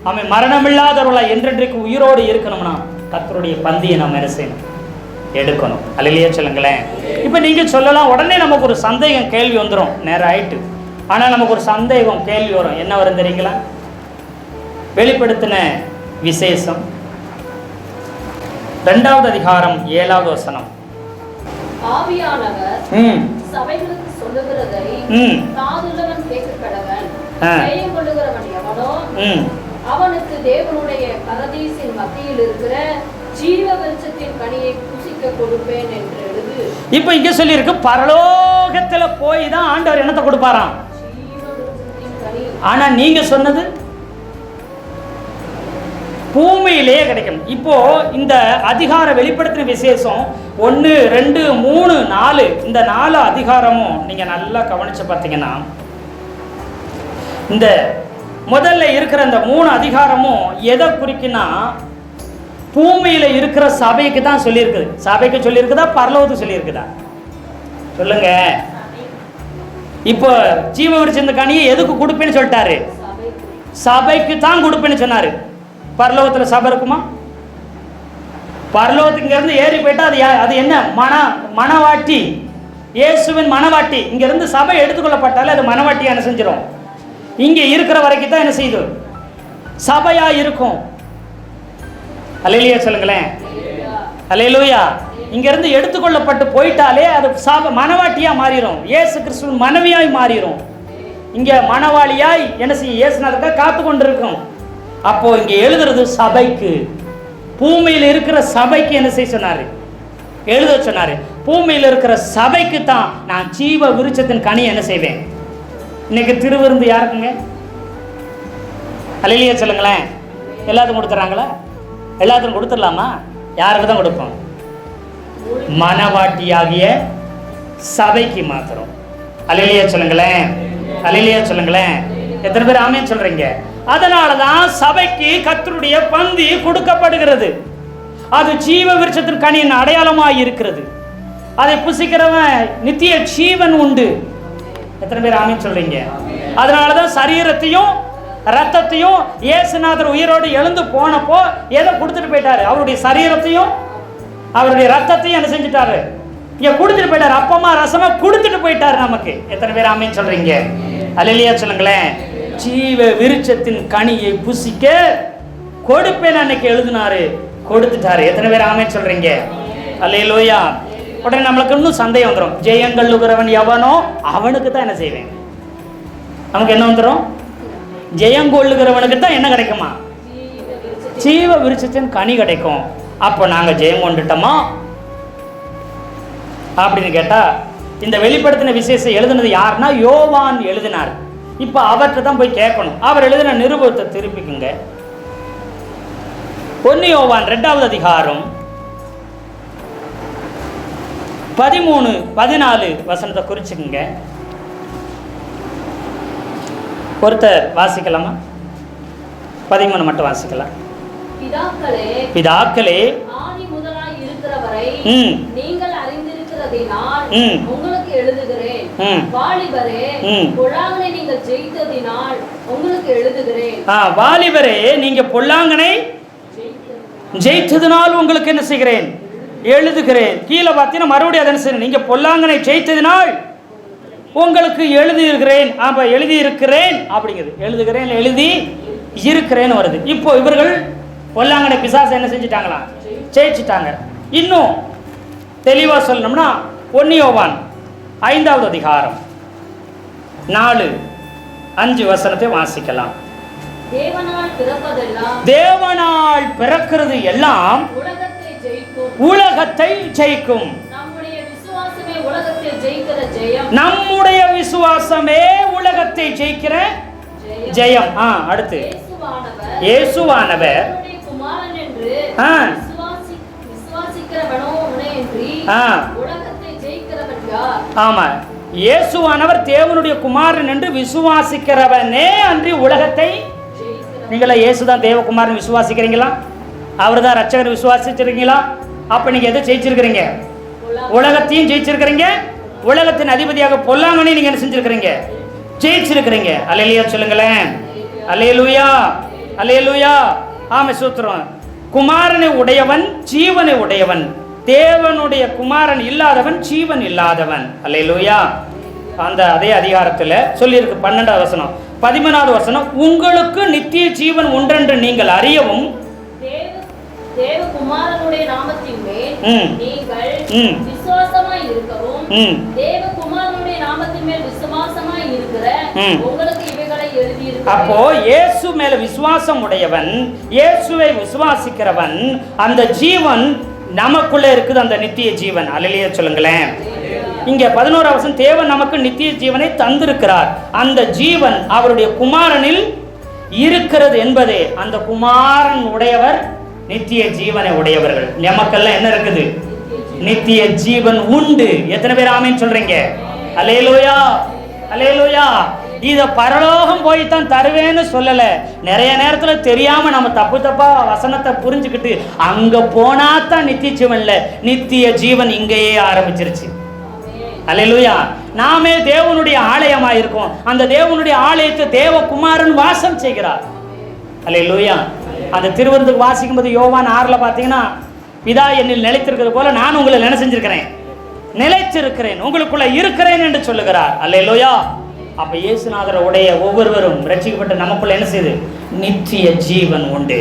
Speaker 1: நம்ம மரணமில்லாதவர்களாய் என்றென்றைக்கு உயிரோடு இருக்கணும்னா கர்த்தருடைய பந்தியை நம்ம என்ன செய்யணும், எடுக்கணும். அல்லேலூயா சொல்லுங்களேன். இப்போ நீங்க சொல்லலாம், உடனே நமக்கு ஒரு சந்தேகம் கேள்வி வந்துடும், நேரம் ஆயிட்டு. ஆனால் நமக்கு ஒரு சந்தேகம் கேள்வி வரும். என்ன வரும் தெரியுங்களா? வெளிப்படுத்தின விசேஷம் 2வது அதிகாரம் 7வது வசனம்.
Speaker 3: ஆவியானவர் சபைகளுக்கு சொல்லுகிறதை காதுள்ளவன் கேட்கக்கடவன். ஜெயம் கொள்ளுகிறவன் எவனோ அவனுக்கு தேவனுடைய பரதீசின் மத்தியில் இருக்கிற ஜீவ விருட்சத்தின் கனியை புசிக்க கொடுப்பேன் என்று எழுது.
Speaker 1: இப்போ இங்க சொல்லி இருக்கு, பரலோகத்துல போய் தான் ஆண்டவர் என்னத்தை கொடுப்பாராம்,
Speaker 3: ஜீவ விருட்சத்தின் கனி.
Speaker 1: ஆனா நீங்க சொன்னது பூமியிலேயே கிடைக்கும். இப்போ இந்த அதிகார வெளிப்படுத்தின விசேஷம் 1, 2, 3, 4 இந்த 4 அதிகாரமும் நீங்க நல்லா கவனிச்சு பார்த்தீங்கன்னா, இந்த முதல்ல இருக்கிற இந்த 3 அதிகாரமும் எதை குறிக்குன்னா பூமியில இருக்கிற சபைக்கு தான் சொல்லியிருக்குது. சபைக்கு சொல்லியிருக்குதா, பரலோகத்துக்கு சொல்லியிருக்குதா? சொல்லுங்க. இப்போ ஜீவ விருட்ச கனியை எதுக்கு கொடுப்பேன்னு சொல்லிட்டாரு? சபைக்கு தான் கொடுப்பேன்னு சொன்னாரு. பரலோகத்தில் சபை இருக்குமா? பரலோகத்துக்கு இருந்து ஏறி போயிட்டா அது என்ன? மணவாட்டி, இயேசுவின் மணவாட்டி. இங்க இருந்து சபை எடுத்துக்கொள்ளப்பட்டாலே அது மணவாட்டியா என்ன செஞ்சிடும்? இங்க இருக்கிற வரைக்கும் தான் என்ன செய்யுது? சபையா இருக்கும். அல்லேலூயா சொல்லுங்களேன். அல்லேலூயா. இங்க இருந்து எடுத்துக்கொள்ளப்பட்டு போயிட்டாலே அது சபை மணவாட்டியா மாறிடும். இயேசு கிறிஸ்துவின் மனைவியாய் மாறிடும். இங்க மணவாளியாய் என்ன செய்ய இயேசுநாதருக்கா காத்து கொண்டிருக்கும். அப்போ இங்க எழுதுறது சபைக்கு, பூமியில் இருக்கிற சபைக்கு என்ன செய்ய சொன்னாரு? எழுத சொன்னாரு. பூமியில் இருக்கிற சபைக்கு தான் நான் ஜீவ விருட்சத்தின் கனி என்ன செய்வேன். இன்னைக்கு திருவிருந்து யாருக்குங்க? அல்லேலூயா சொல்லுங்களேன். எல்லாத்துக்கும் கொடுத்துறாங்களா? எல்லாத்துக்கும் கொடுத்துடலாமா? யாருக்கு தான் கொடுப்போம்? மணவாட்டியாகிய சபைக்கு மாத்திரம். அல்லேலூயா சொல்லுங்களேன். அல்லேலூயா சொல்லுங்களேன். எத்தனை பேர் ஆமென் சொல்றீங்க? அதனாலதான் சபைக்கு கர்த்தருடைய பந்தி கொடுக்கப்படுகிறது. அது ஜீவ விருட்சத்தின் கனியின் அடையாளமாய் இருக்கிறது. அதை புசிக்கிறவன் நித்திய ஜீவன் உண்டு. எத்தனை பேர் ஆமென் சொல்றீங்க? அதனாலதான் சரீரத்தையும் ரத்தத்தையும் இயேசுநாதர் உயிரோடு எழுந்து போனப்போ எதை கொடுத்துட்டு போயிட்டாரு? அவருடைய சரீரத்தையும் அவருடைய ரத்தத்தையும் என்ன செஞ்சுட்டாரு? இங்க கொடுத்துட்டு போயிட்டாரு. அப்பமா ரசமா கொடுத்துட்டு போயிட்டாரு நமக்கு. எத்தனை பேர் ஆமென் சொல்றீங்க? அல்லேலூயா சொல்லுங்களேன். ஜீவ விருட்சத்தின் கனியை புசிக்க கொடுப்பேன் அன்னைக்கு எழுதினாரு, கொடுத்துட்டாரு. எத்தனை பேர் ஆமென் சொல்றீங்க? அல்லேலூயா. உடனே நம்மளுக்கு இன்னும் சந்தேகம் வந்துடும். ஜெயங்கொள்ளுகிறவன் எவனோ அவனுக்கு தான் என்ன செய்வேன்? நமக்கு என்ன வந்துடும்? ஜெயங்கொள்ளுகிறவனுக்கு தான் என்ன கிடைக்குமா? ஜீவ விருட்சத்தின் கனி கிடைக்கும். அப்போ நாங்க ஜெயம் கொண்டுட்டோமா அப்படின்னு கேட்டா, இந்த வெளிப்படுத்தின விசேஷம் எழுதுனது யாருன்னா யோவான் எழுதினார். இப்ப அவர்கிட்ட தான் போய் கேட்கணும். அவர் எழுதின நிருபத்தை திருப்பிக்குங்க. 1 யோவான் 2வது அதிகாரம் 13, 14 வசனத்தை குறிச்சுக்குங்க. ஒருத்தர் வாசிக்கலாமா? 13 மட்டும் வாசிக்கலாம். பிதாக்களே
Speaker 3: ஆதி முதலாய் இருக்கிறவரை நீங்கள் அறிந்திருக்கிறதினால் உங்களுக்கு எழுதுகிறேன். வாலிபரே பொல்லாங்கனை நீங்கள் ஜெயித்ததினால் உங்களுக்கு எழுதுகிறேன்.
Speaker 1: வாலிபரே நீங்க பொல்லாங்கனை ஜெயித்ததினால் உங்களுக்கு என்ன செய்கிறேன்? எழுதுகிறேன். கீழே பார்த்தீங்கன்னா மறுபடியும் அதன் சரி, நீங்க பொல்லாங்கனை ஜெயித்ததினால் உங்களுக்கு எழுதியிருக்கிறேன். அப்ப எழுதியிருக்கிறேன் அப்படிங்கிறது எழுதுகிறேன், எழுதி இருக்கிறேன்னு வருது. இப்போ இவர்கள் பொல்லாங்கனை பிசாசு என்ன செஞ்சுட்டாங்களா? ஜெயிச்சுட்டாங்க. இன்னும் தெளிவா சொல்லணும்னா 1 யோவான் 5வது அதிகாரம் 4, 5 வசனத்தை வாசிக்கலாம். தேவனால் பிறக்கிறது எல்லாம் உலகத்தை ஜெயிக்கும். நம்முடைய விசுவாசமே உலகத்தை ஜெயிக்கிற ஜெயம். அடுத்து இயேசுவானவர் ஆமா, இயேசுவானவர் தேவனுடைய குமாரன் என்று விசுவாசிக்கிறவனே அன்றி உலகத்தை. நீங்களா இயேசுதான் தேவகுமாரன் விசுவாசிக்கிறீங்களா? அவர் தான் ரட்சகர் விசுவாசிச்சிருக்கீங்களா? அப்ப நீங்க எதை ஜெயிச்சிருக்கிறீங்க? உலகத்தையும் ஜெயிச்சிருக்கிறீங்க. உலகத்தின் அதிபதியாக பொல்லாங்கனை நீங்க என்ன செஞ்சிருக்கிறீங்க? ஜெயிச்சிருக்கிறீங்க. அல்லேலூயா சொல்லுங்களேன். அல்லேலூயா, அல்லேலூயா. ஆமே சூத்திரம். குமாரனை உடையவன் ஜீவனை உடையவன். தேவனுடைய குமாரன் இல்லாதவன் ஜீவன் இல்லாதவன். அல்லேலூயா. அந்த அதே அதிகாரத்தில் சொல்லியிருக்கு 12வது வசனம். 13வது வசனம், உங்களுக்கு நித்திய ஜீவன் ஒன்றென்று நீங்கள் அறியவும்
Speaker 3: தேவகுமாரனுடைய நாமத்தின் மேல் நீங்கள் விசுவாசமாய் இருக்கவும் தேவகுமாரனுடைய நாமத்தின் மேல் விசுவாசமாய் இருக்கிற உங்களுக்கு இவைகளை எழுதியிருக்கிறேன்.
Speaker 1: அப்போ இயேசு மேல விசுவாசம் உடையவன், இயேசுவை விசுவாசிக்கிறவன், அந்த ஜீவன் நமக்குள்ள இருக்குது, அந்த நித்திய ஜீவன். அல்லேலூயா சொல்லுங்களேன். இங்க 11வது வசனம், தேவன் நமக்கு நித்திய ஜீவனை தந்திருக்கிறார். அந்த ஜீவன் அவருடைய குமாரனில் இருக்கிறது என்பது அந்த குமாரன் உடையவர் நித்திய ஜீவனை உடையவர்கள். நமக்கெல்லாம் என்ன இருக்குது? நித்திய ஜீவன் உண்டு. எத்தனை பேர் ஆமீன் சொல்றீங்க? அல்லேலூயா, அல்லேலூயா. இத பரலோகம் போய்தான் தருவேன்னு சொல்லல. நிறைய நேரத்துல தெரியாம நம்ம தப்பு தப்பா வசனத்தை புரிஞ்சுக்கிட்டு அங்க போனாதான் நித்திய ஜீவன் இல்ல, நித்திய ஜீவன் இங்கேயே ஆரம்பிச்சிருச்சு. அல்லேலூயா. நாமே தேவனுடைய ஆலயமா இருக்கோம். அந்த தேவனுடைய ஆலயத்தை தேவகுமாரன் வாசம் செய்கிறார். அல்லேலூயா. அந்த திருவிருந்துக்கு வாசிக்கும் போது யோவான் 6 பாத்தீங்கன்னா, பிதா என்னில் நிலைத்திருக்கிறது போல நான் உங்களை என்ன செஞ்சிருக்கிறேன்? நிலைத்திருக்கிறேன், உங்களுக்குள்ள இருக்கிறேன் என்று சொல்லுகிறார். அல்லேலூயா. அப்ப இயேசுநாதர் உடைய ஒவ்வொருவரும் ரட்சிக்கப்பட்ட நமக்குள்ள என்ன செய்யுது? நித்திய ஜீவன் உண்டு.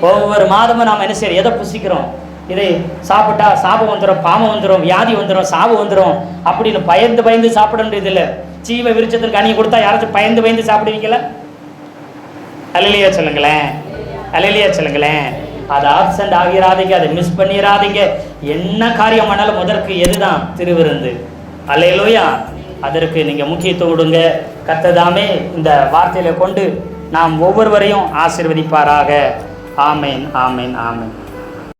Speaker 1: ஒவ்வொரு மாதமும் நாம் என்ன செய்யறோம்? எதை புசிக்கிறோம்? இதை சாப்பிட்டா சாபம் வந்துடும், பாவம் வந்துடும், வியாதி வந்துடும், சாவு வந்துடும் அப்படின்னு பயந்து சாப்பிட வேண்டியது இல்லை. ஜீவ விருட்சத்திற்கு கனி கொடுத்தா யாராச்சும் பயந்து சாப்பிடுவீங்களா? அல்லேலூயா சொல்லுங்களேன், அல்லேலூயா சொல்லுங்களேன். அதை ஆப்சென்ட் ஆகிறாதீங்க, அதை மிஸ் பண்ணிடாதீங்க. என்ன காரியம் ஆனாலும் முதற்கு எதுதான்? திருவிருந்து. அல்லேலூயா. அதற்கு நீங்க முக்கியத்துவம் கொடுங்க. கர்த்தர் இந்த வார்த்தையில கொண்டு நாம் ஒவ்வொருவரையும் ஆசீர்வதிப்பாராக. ஆமேன், ஆமேன், ஆமேன்.